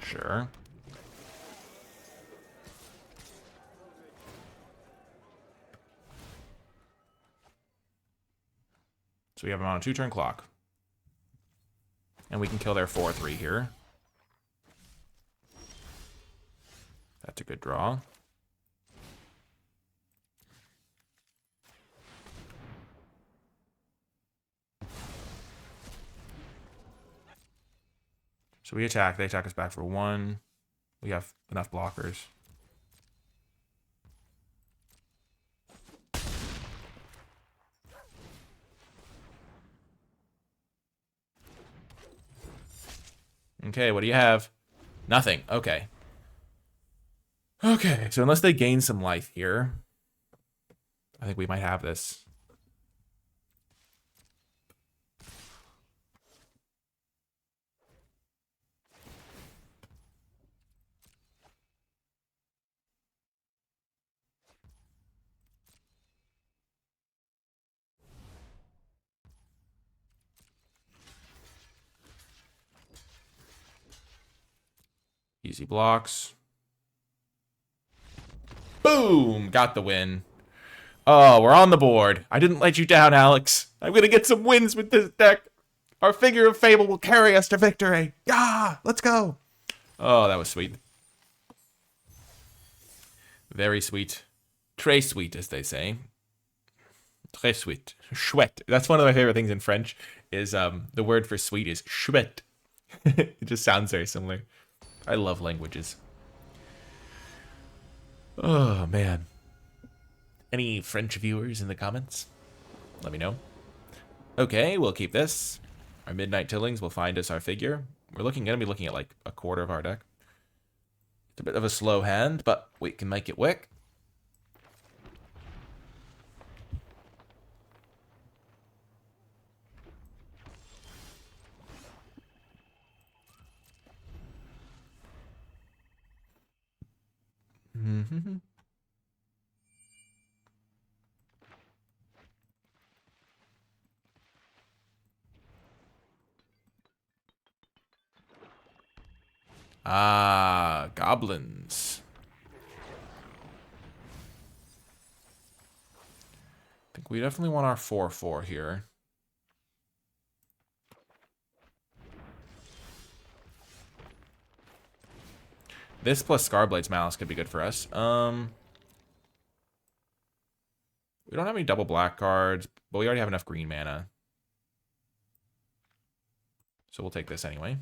Sure. So we have them on a 2-turn clock. And we can kill their 4/3 here. That's a good draw. So we attack. They attack us back for 1. We have enough blockers. Okay, what do you have? Nothing. Okay. Okay, so unless they gain some life here, I think we might have this. Easy blocks. Boom! Got the win. Oh, we're on the board. I didn't let you down, Alex. I'm gonna get some wins with this deck. Our figure of fable will carry us to victory. Yeah, let's go. Oh, that was sweet. Very sweet. Très sweet, as they say. Très sweet. Chouette. That's one of my favorite things in French, is the word for sweet is chouette. It just sounds very similar. I love languages. Oh, man. Any French viewers in the comments? Let me know. Okay, we'll keep this. Our Midnight Tillings will find us our figure. We're gonna be looking at like a quarter of our deck. It's a bit of a slow hand, but we can make it work. Ah, goblins. I think we definitely want our 4/4 here. This plus Scarblade's Malice could be good for us. We don't have any double black cards, but we already have enough green mana. So we'll take this anyway.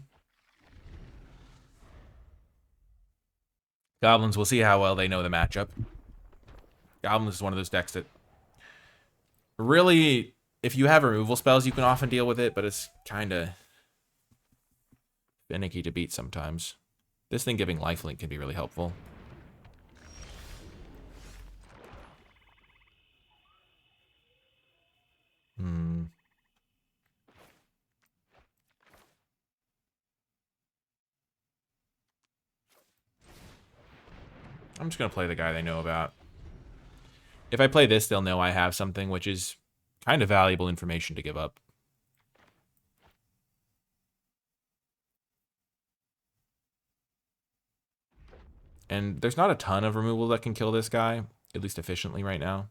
Goblins, we'll see how well they know the matchup. Goblins is one of those decks that really, if you have removal spells, you can often deal with it, but it's kind of finicky to beat sometimes. This thing giving lifelink can be really helpful. I'm just going to play the guy they know about. If I play this, they'll know I have something, which is kind of valuable information to give up. And there's not a ton of removal that can kill this guy, at least efficiently right now.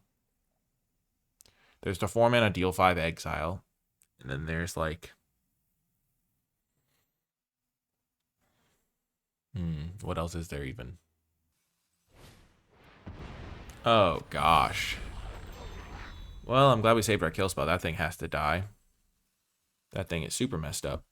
There's the 4-mana deal 5 exile. And then there's like What else is there even? Oh, gosh. Well, I'm glad we saved our kill spell. That thing has to die. That thing is super messed up.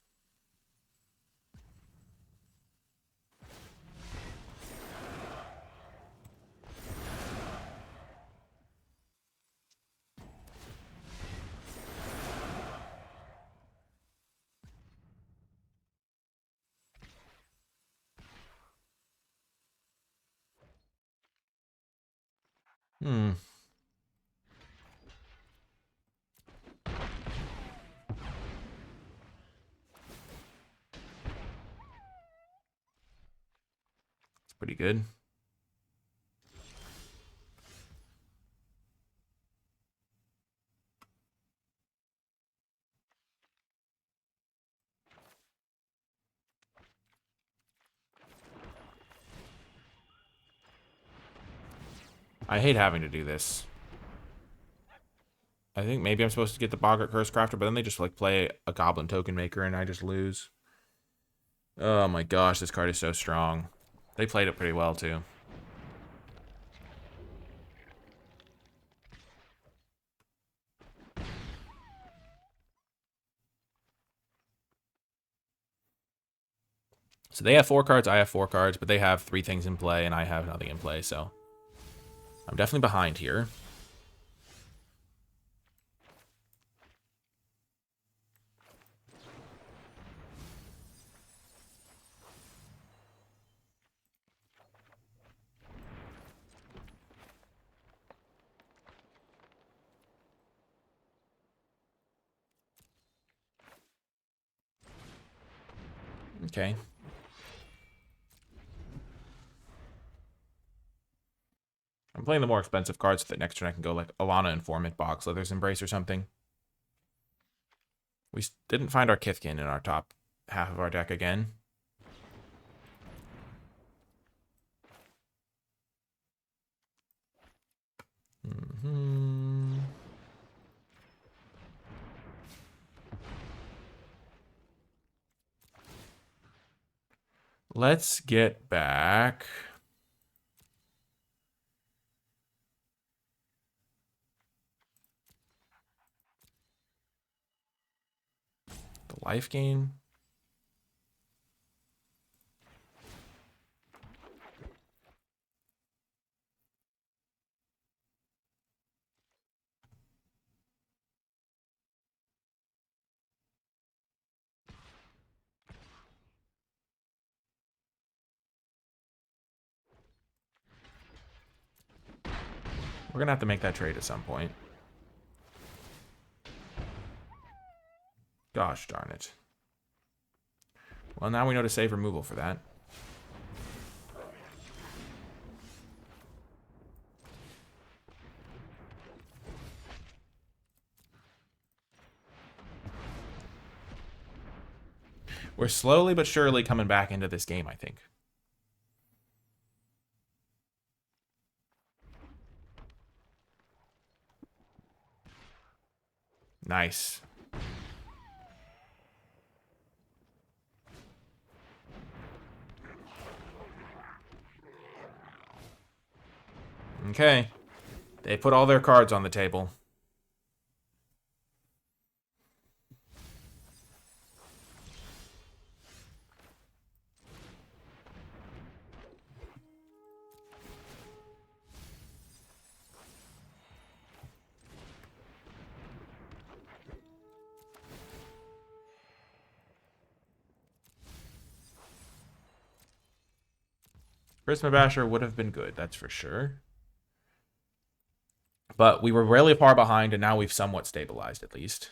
Hmm. It's pretty good. I hate having to do this. I think maybe I'm supposed to get the Boggart Curse Crafter, but then they just like play a Goblin Token Maker and I just lose. Oh my gosh, this card is so strong. They played it pretty well too. So they have 4 cards, I have 4 cards, but they have 3 things in play and I have nothing in play, so I'm definitely behind here. Okay. I'm playing the more expensive cards so that next turn I can go like Alana Informant, Bog Slither's Embrace or something. We didn't find our Kithkin in our top half of our deck again. Let's get back. The life gain. We're gonna have to make that trade at some point. Gosh darn it. Well, now we know to save removal for that. We're slowly but surely coming back into this game, I think. Nice. Okay. They put all their cards on the table. Prisma Basher would have been good, that's for sure. But we were really far behind, and now we've somewhat stabilized, at least.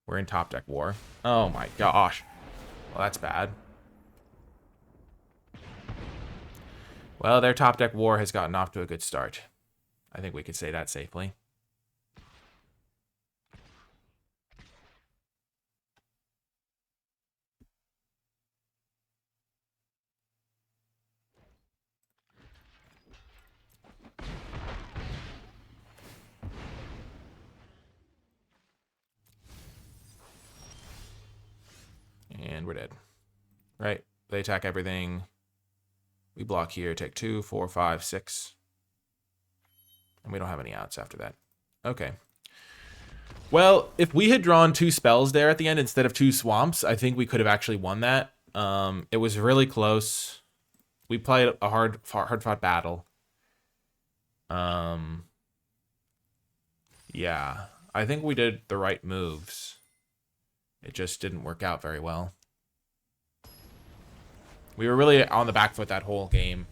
We're in top deck war. Oh my gosh. Well, that's bad. Well, their top deck war has gotten off to a good start. I think we could say that safely. And we're dead. Right. They attack everything. We block here, take 2, 4, 5, 6. And we don't have any outs after that. Okay. Well, if we had drawn 2 spells there at the end instead of 2 swamps, I think we could have actually won that. It was really close. We played a hard-fought battle. Yeah. I think we did the right moves. It just didn't work out very well. We were really on the back foot that whole game.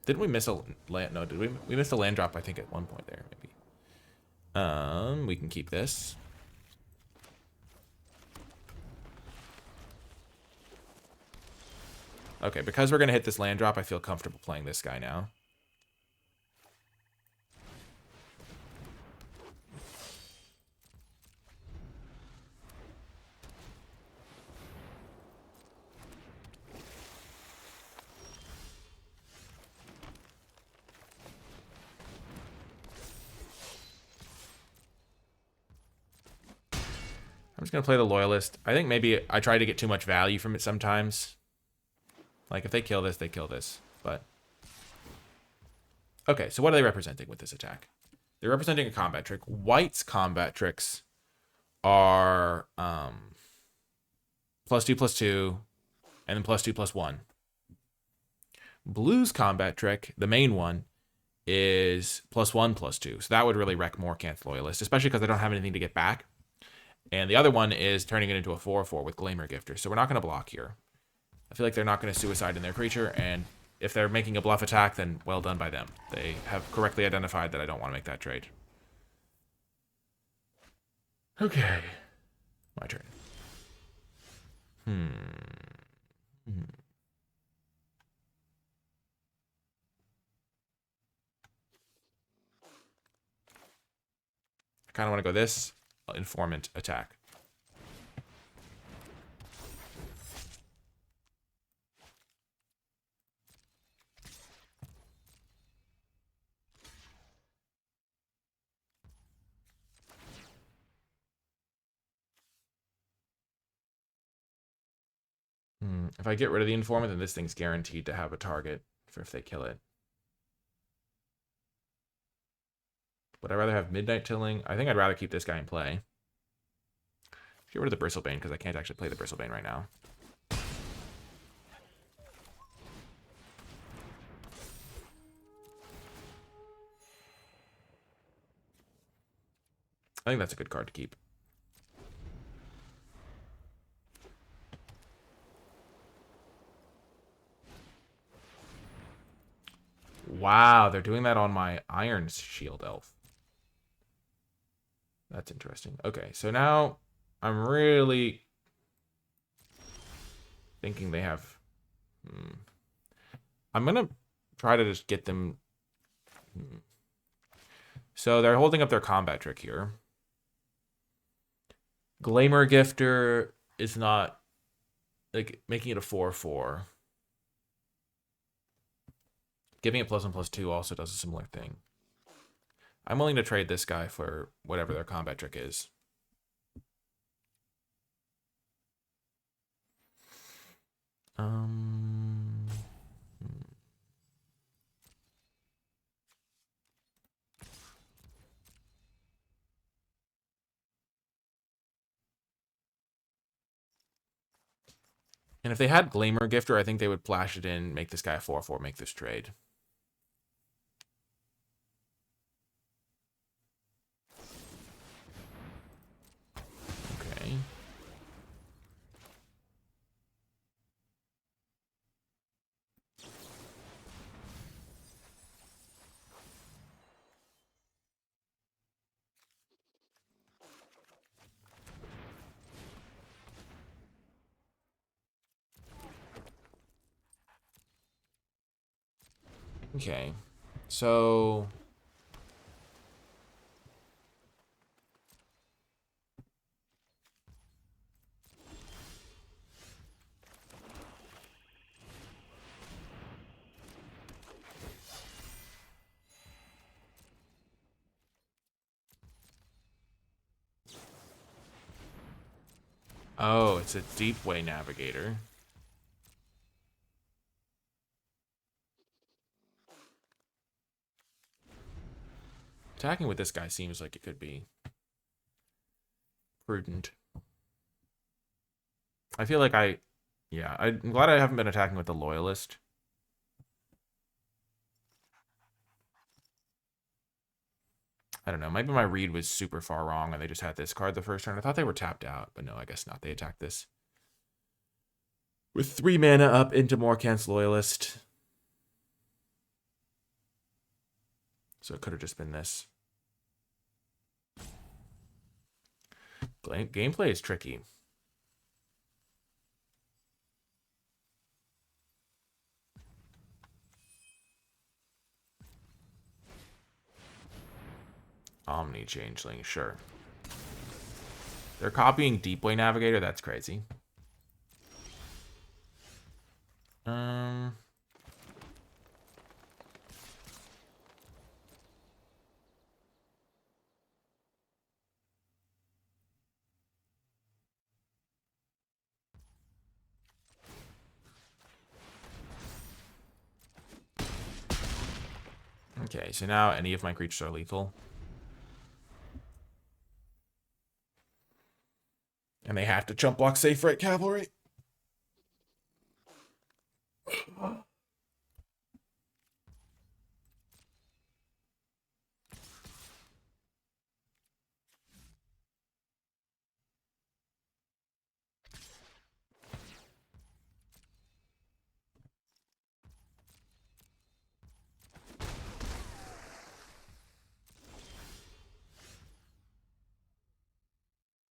Didn't we miss a land? No, did we? We missed a land drop, I think, at one point there, maybe. We can keep this. Okay, because we're going to hit this land drop, I feel comfortable playing this guy now. I'm just going to play the Loyalist. I think maybe I try to get too much value from it sometimes. Like, if they kill this, they kill this. But okay, so what are they representing with this attack? They're representing a combat trick. White's combat tricks are +2/+2, and then +2/+1. Blue's combat trick, the main one, is +1/+2. So that would really wreck more cancel Loyalist, especially because I don't have anything to get back. And the other one is turning it into a 4/4 with Glamour Gifter. So we're not going to block here. I feel like they're not going to suicide in their creature, and if they're making a bluff attack, then well done by them. They have correctly identified that I don't want to make that trade. Okay. My turn. I kind of want to go this Informant attack. If I get rid of the Informant, then this thing's guaranteed to have a target for if they kill it. Would I rather have Midnight Tilling? I think I'd rather keep this guy in play. Get rid of the Bristlebane, because I can't actually play the Bristlebane right now. I think that's a good card to keep. Wow, they're doing that on my Iron Shield Elf. That's interesting. Okay, so now I'm really thinking they have... I'm going to try to just get them... So they're holding up their combat trick here. Glamour Gifter is not... like making it a 4/4. Giving it +1/+2 also does a similar thing. I'm willing to trade this guy for whatever their combat trick is. And if they had Glamour Gifter, I think they would flash it in, make this guy a 4/4, make this trade. Okay. Okay. So... Oh, it's a deep way navigator. Attacking with this guy seems like it could be prudent. I feel like I'm glad I haven't been attacking with the Loyalist. I don't know. Maybe my read was super far wrong and they just had this card the first turn. I thought they were tapped out, but no, I guess not. They attacked this. With 3 mana up into Morkant's Loyalist. So it could have just been this. Gameplay is tricky. Omni Changeling, sure. They're copying Deepway Navigator. That's crazy. Okay, so now any of my creatures are lethal. And they have to chump block safe right cavalry.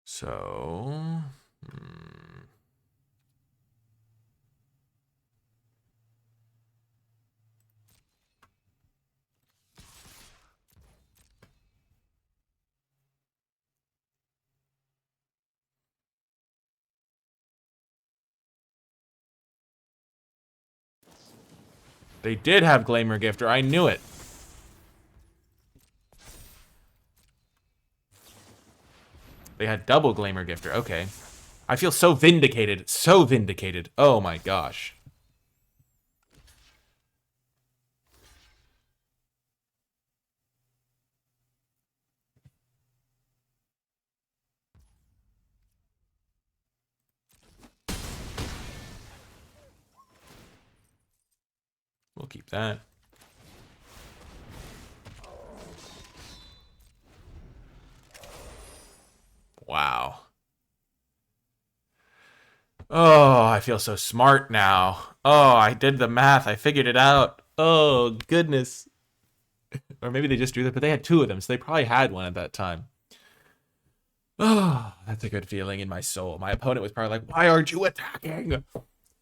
So, they did have Glamour Gifter. I knew it. They had double Glamour Gifter. Okay. I feel so vindicated. So vindicated. Oh my gosh. We'll keep that. Wow. Oh, I feel so smart now. Oh, I did the math. I figured it out. Oh, goodness. Or maybe they just drew that, but they had 2 of them, so they probably had one at that time. Oh, that's a good feeling in my soul. My opponent was probably like, why aren't you attacking?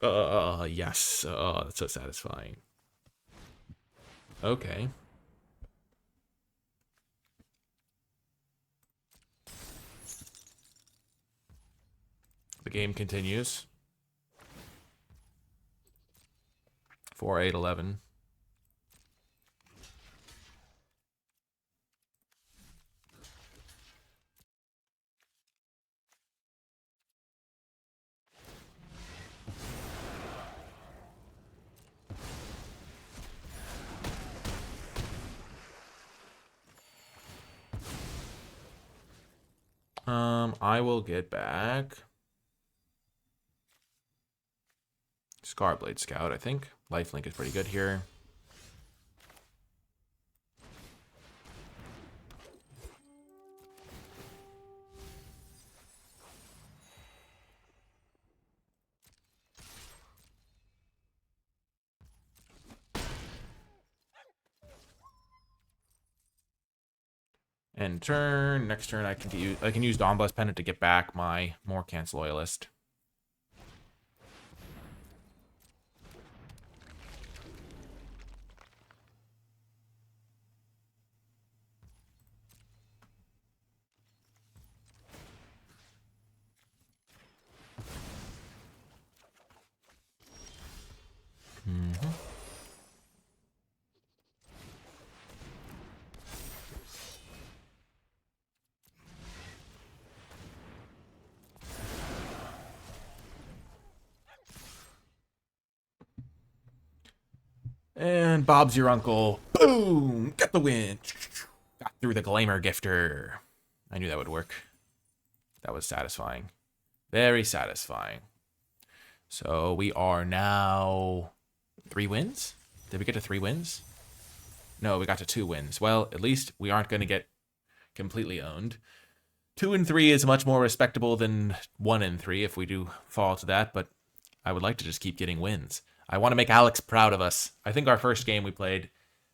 Yes. Oh, that's so satisfying. Okay. The game continues. 4, 8, 11. I will get back Scarblade Scout, I think. Lifelink is pretty good here. End turn. Next turn, I can use Dawnblast Pendant to get back my Morkant's Loyalist. And Bob's your uncle. Boom! Get the win. Got through the Glamour Gifter. I knew that would work. That was satisfying. Very satisfying. So we are now 3 wins? Did we get to 3 wins? No, we got to 2 wins. Well, at least we aren't going to get completely owned. 2 and 3 is much more respectable than 1 and 3 if we do fall to that, but I would like to just keep getting wins. I want to make Alex proud of us. I think our first game we played,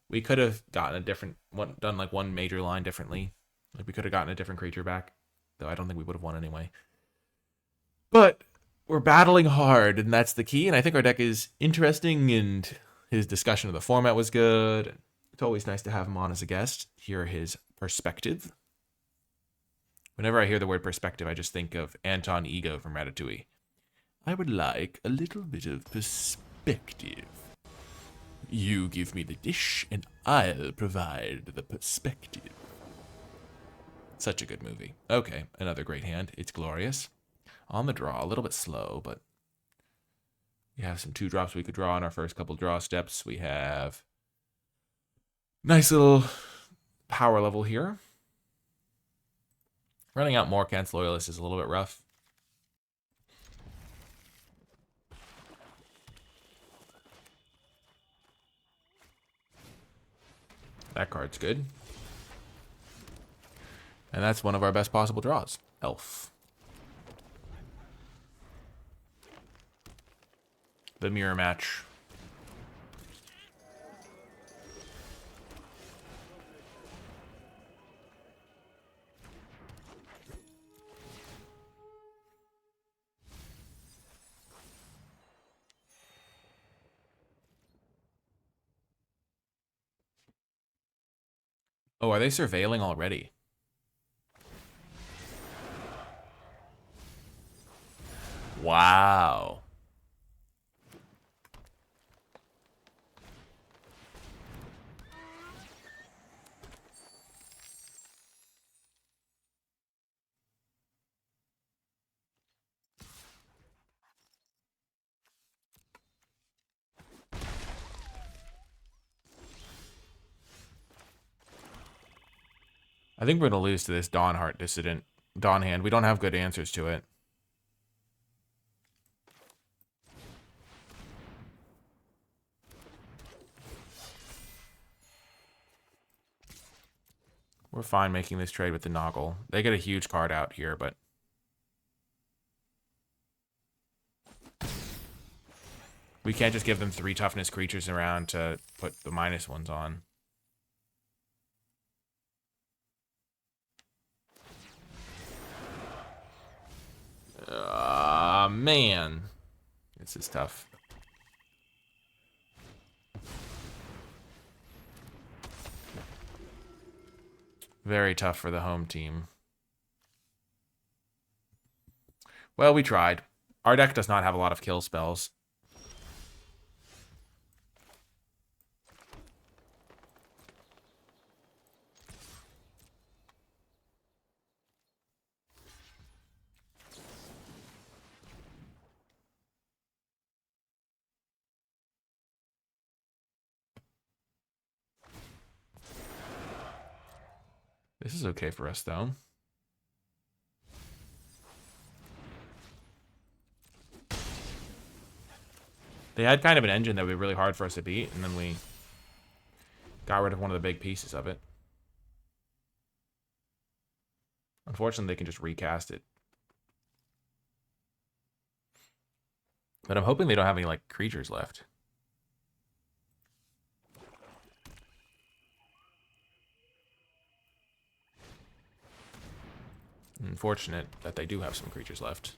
we could have gotten a different one, done like one major line differently. Like we could have gotten a different creature back, though I don't think we would have won anyway. But we're battling hard, and that's the key. And I think our deck is interesting, and his discussion of the format was good. It's always nice to have him on as a guest, hear his perspective. Whenever I hear the word perspective, I just think of Anton Ego from Ratatouille. I would like a little bit of perspective. You give me the dish, and I'll provide the perspective. Such a good movie. Okay, another great hand. It's glorious. On the draw, a little bit slow, but we have some 2-drops we could draw on our first couple draw steps. We have nice little power level here. Running out more Kent's Loyalist is a little bit rough. That card's good. And that's one of our best possible draws. Elf. The mirror match. Oh, are they surveilling already? Wow. I think we're going to lose to this Dawnheart Dissident Dawn hand. We don't have good answers to it. We're fine making this trade with the Noggle. They get a huge card out here, but... we can't just give them 3 toughness creatures around to put the -1s on. Man. This is tough. Very tough for the home team. Well, we tried. Our deck does not have a lot of kill spells. This is okay for us, though. They had kind of an engine that would be really hard for us to beat, and then we got rid of one of the big pieces of it. Unfortunately, they can just recast it. But I'm hoping they don't have any, like, creatures left. Unfortunate that they do have some creatures left.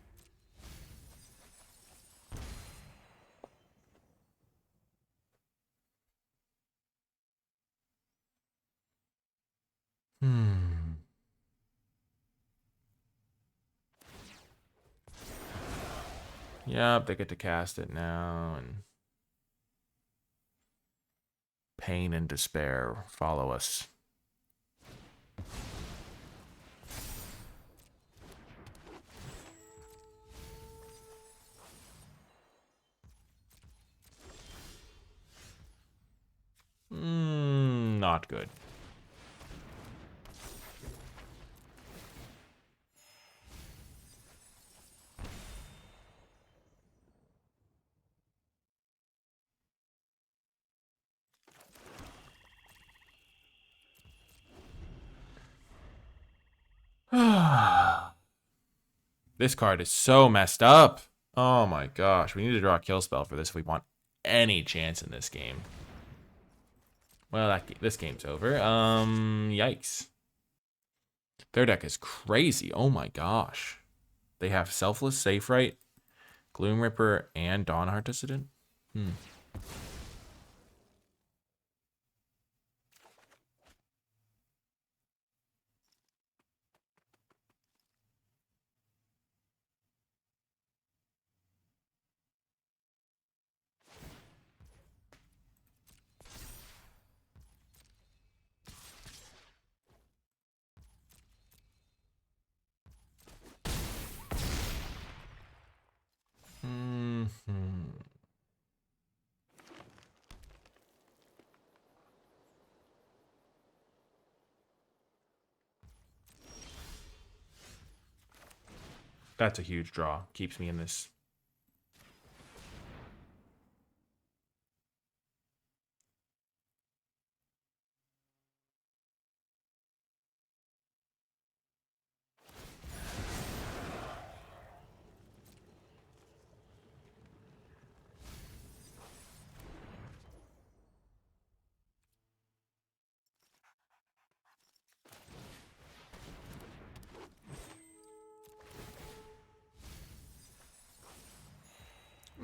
Yep, they get to cast it now, and pain and despair follow us. not good. This card is so messed up. Oh my gosh. We need to draw a kill spell for this if we want any chance in this game. Well, this game's over. Yikes. Their deck is crazy. Oh my gosh. They have Selfless, Safe Right, Gloom Ripper, and Dawnheart Dissident. That's a huge draw. Keeps me in this.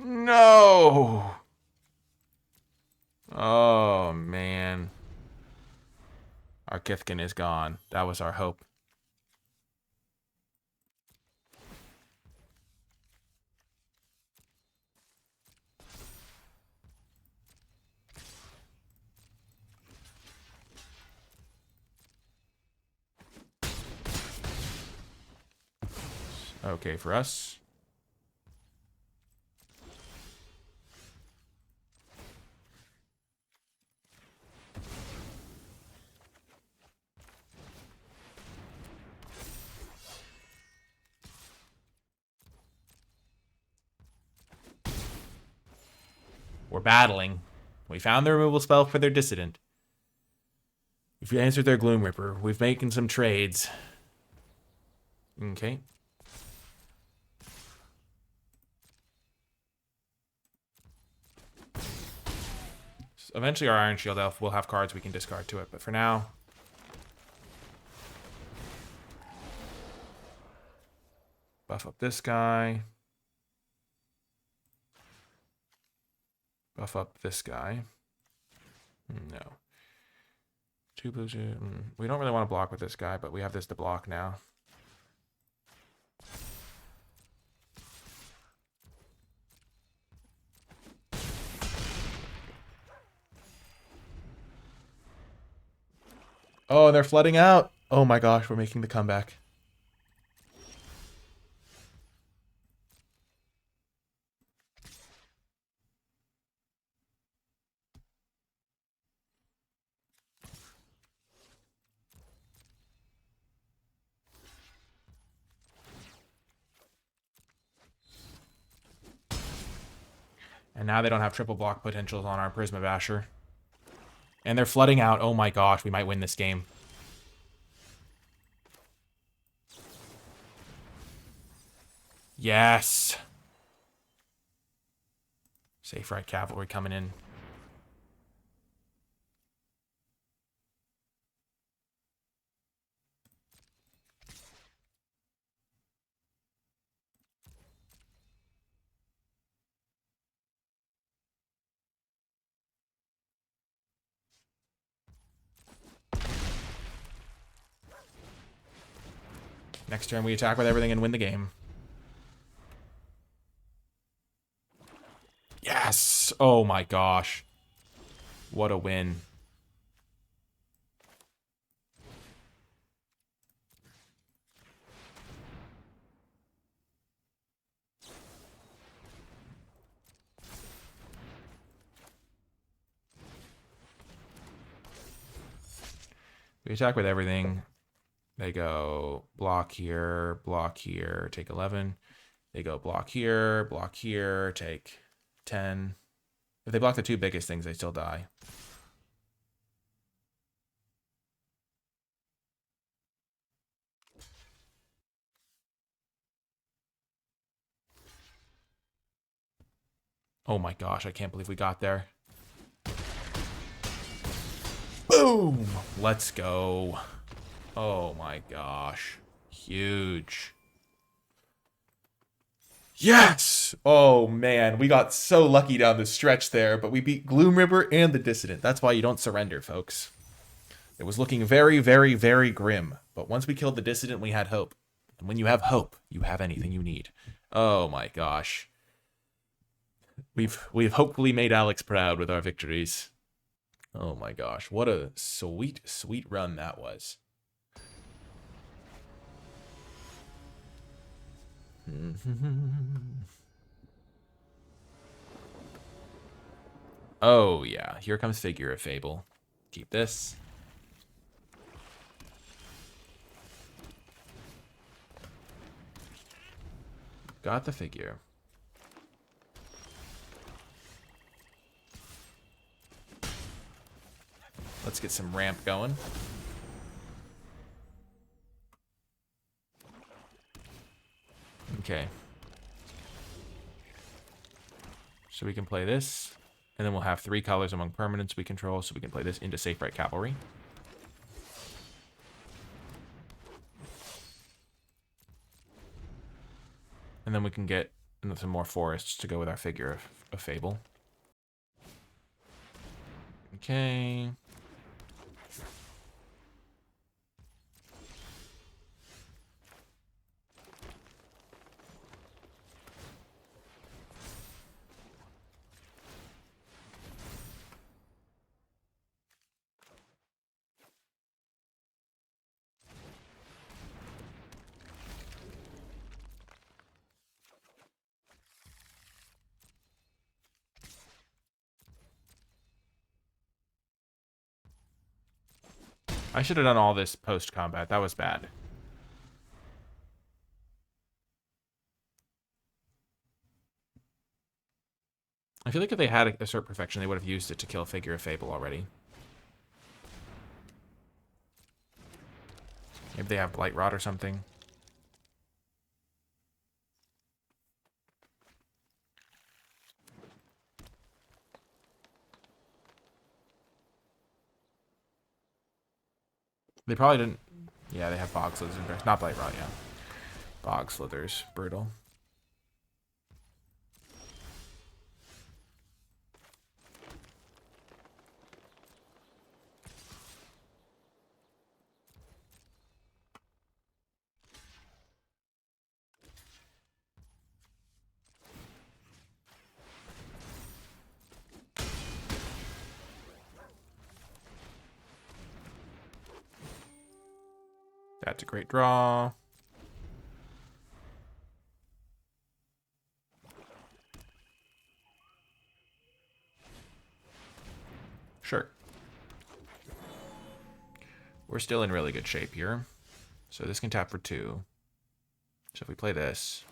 No. Oh, man. Our Kithkin is gone. That was our hope. Okay for us. We're battling. We found the removal spell for their Dissident. We've answered their Gloom Ripper. We've making some trades. Okay. Eventually our Iron Shield Elf will have cards we can discard to it, but for now... Buff up this guy. Buff up this guy. No. 2 blue, 2... We don't really want to block with this guy, but we have this to block now. Oh, they're flooding out. Oh my gosh, we're making the comeback. And now they don't have triple block potentials on our Prisma Basher. And they're flooding out. Oh my gosh, we might win this game. Yes. Safe Right Cavalry coming in. Next turn we attack with everything and win the game. Yes! Oh my gosh. What a win. We attack with everything. They go block here, take 11. They go block here, take 10. If they block the two biggest things, they still die. Oh my gosh, I can't believe we got there. Boom! Let's go. Oh my gosh. Huge. Yes! Oh man, we got so lucky down the stretch there, but we beat Gloom River and the Dissident. That's why you don't surrender, folks. It was looking very, very, very grim, but once we killed the Dissident, we had hope. And when you have hope, you have anything you need. Oh my gosh. We've hopefully made Alex proud with our victories. Oh my gosh, what a sweet, sweet run that was. Oh yeah, here comes Figure of Fable. Keep this. Got the figure. Let's get some ramp going. Okay. So we can play this, and then we'll have 3 colors among permanents we control, so we can play this into Safe Right Cavalry. And then we can get some more forests to go with our Figure of Fable. Okay. I should have done all this post-combat. That was bad. I feel like if they had Assert Perfection, they would have used it to kill Figure of Fable already. Maybe they have Blight Rod or something. They probably didn't. Yeah, they have Bog Slithers. Not Blight Rod, yeah. Bog Slithers. Brutal. That's a great draw. Sure. We're still in really good shape here. So this can tap for 2. So if we play this...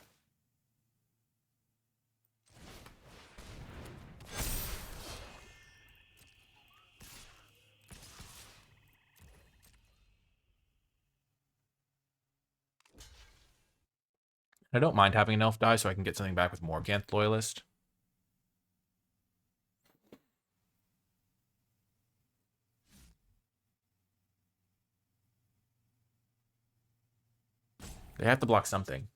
I don't mind having an elf die so I can get something back with Morganth Loyalist. They have to block something.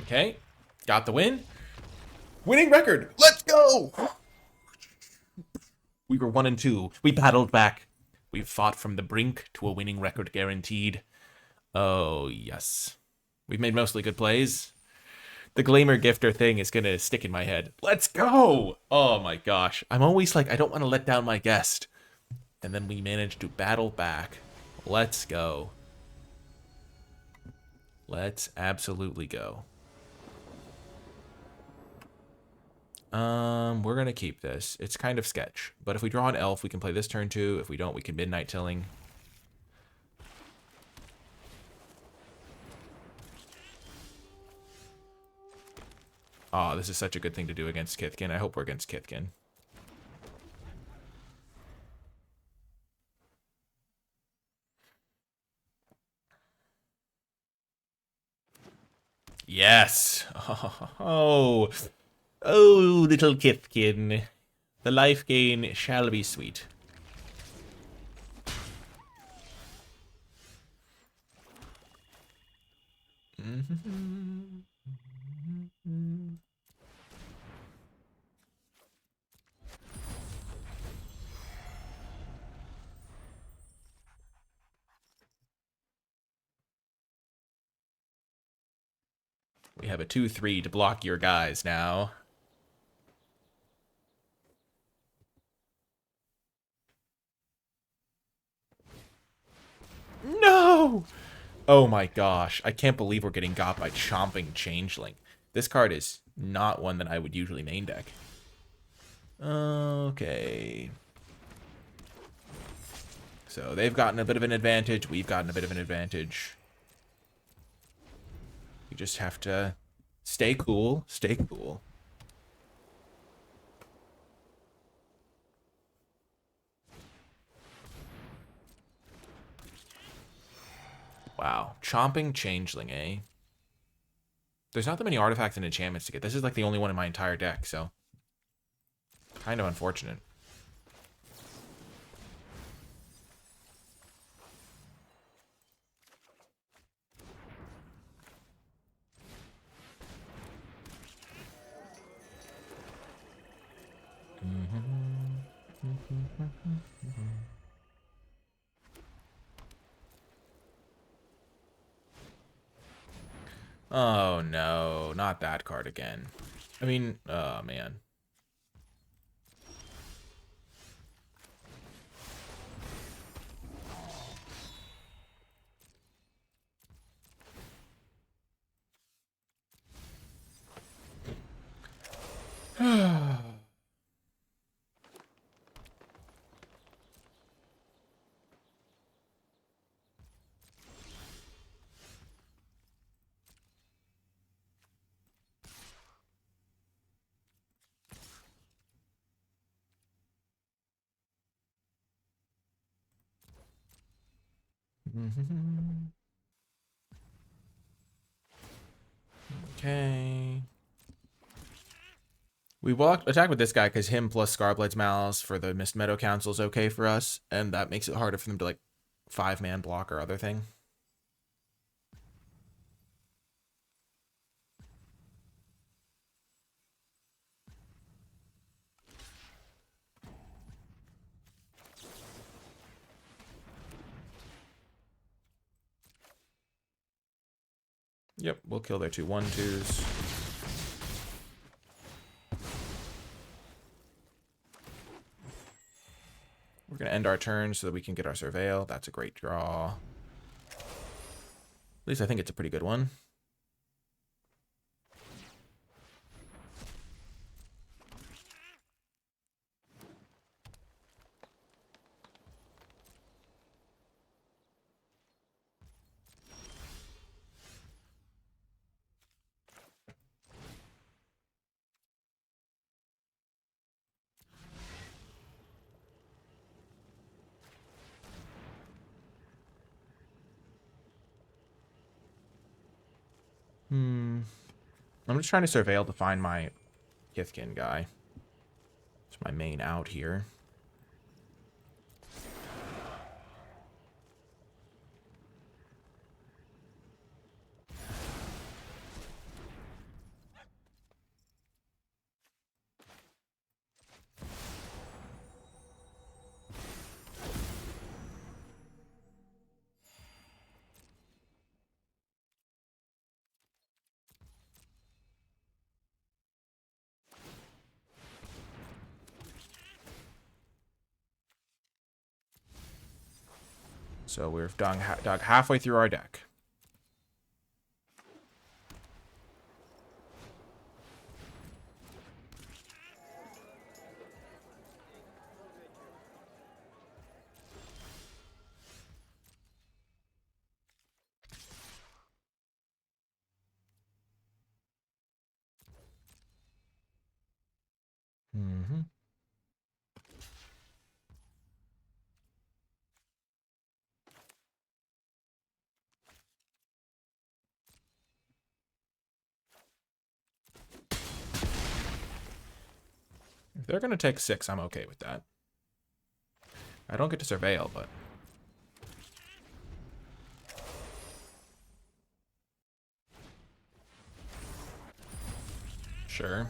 Okay. Got the win. Winning record. Let's go. We were 1-2. We battled back. We fought from the brink to a winning record guaranteed. Oh, yes. We've made mostly good plays. The Glamour Gifter thing is going to stick in my head. Let's go. Oh, my gosh. I'm always like, I don't want to let down my guest. And then we managed to battle back. Let's go. Let's absolutely go. We're gonna keep this. It's kind of sketch, but if we draw an elf, we can play this turn too. If we don't, we can Midnight Tilling. Oh, this is such a good thing to do against Kithkin. I hope we're against Kithkin. Yes. Oh, oh, little Kithkin. The life gain shall be sweet. We have a 2/3 to block your guys now. No! Oh my gosh. I can't believe we're getting got by Chomping Changeling. This card is not one that I would usually main deck. Okay. So they've gotten a bit of an advantage. We've gotten a bit of an advantage. We just have to stay cool. Stay cool. Wow. Chomping Changeling, eh? There's not that many artifacts and enchantments to get. This is like the only one in my entire deck, so kind of unfortunate. Oh no, not that card again. I mean, oh man. Okay. We walked attack with this guy because him plus Scarblade's Malice for the Mist Meadow Council is okay for us, and that makes it harder for them to like 5-man block or other thing. Yep, we'll kill their 2/1/2s. We're going to end our turn so that we can get our Surveil. That's a great draw. At least I think it's a pretty good one. I'm just trying to Surveil to find my Kithkin guy. It's my main out here. So we've dug halfway through our deck. Mm-hmm. If they're going to take 6, I'm okay with that. I don't get to surveil, but... Sure.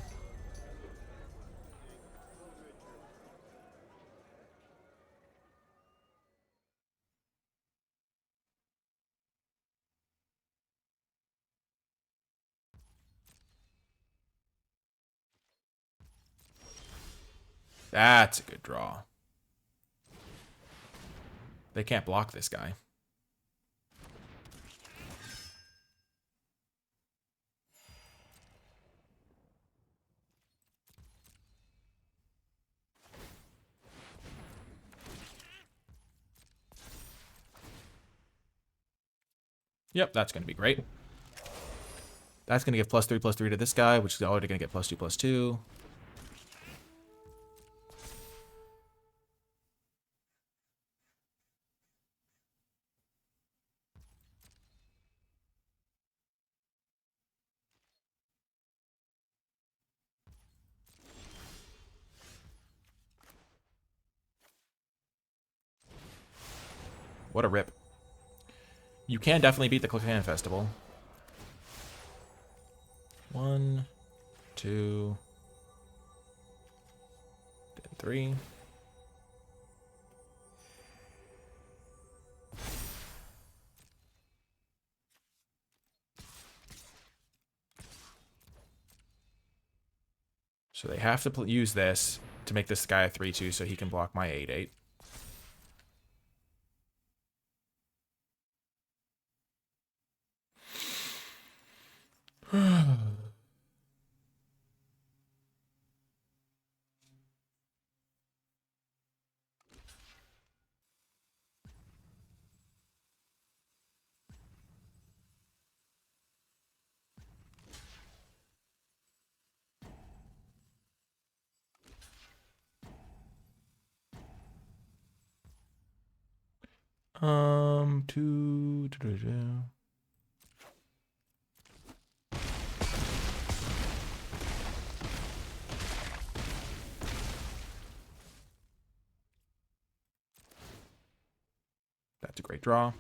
That's a good draw. They can't block this guy. Yep, that's going to be great. That's going to give +3/+3 to this guy, which is already going to get +2/+2. What a rip. You can definitely beat the Clan Festival. 1, 2, 3. So they have to use this to make this guy a 3/2 so he can block my 8/8. Two. That's a great draw.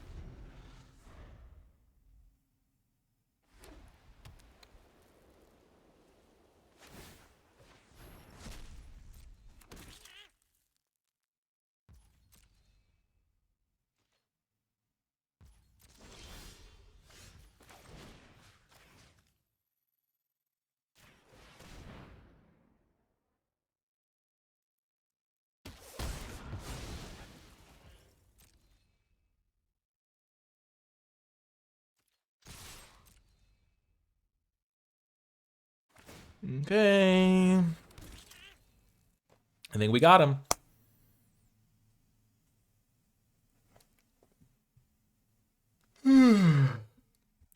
Okay. I think we got him.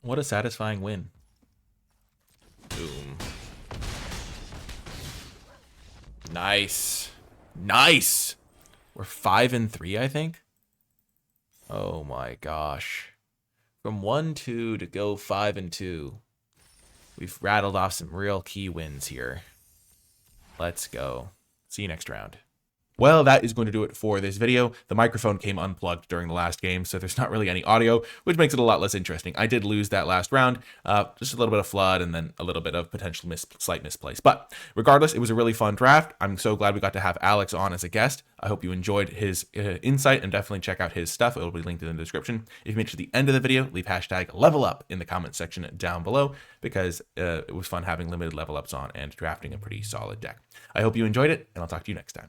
What a satisfying win. Boom. Nice. Nice. We're 5-3, I think. Oh my gosh. From 1-2 to go 5-2. We've rattled off some real key wins here. Let's go. See you next round. Well, that is going to do it for this video. The microphone came unplugged during the last game, so there's not really any audio, which makes it a lot less interesting. I did lose that last round, just a little bit of flood and then a little bit of potential slight misplace. But regardless, it was a really fun draft. I'm so glad we got to have Alex on as a guest. I hope you enjoyed his insight and definitely check out his stuff. It will be linked in the description. If you made it to the end of the video, leave #levelup in the comment section down below because it was fun having limited level ups on and drafting a pretty solid deck. I hope you enjoyed it, and I'll talk to you next time.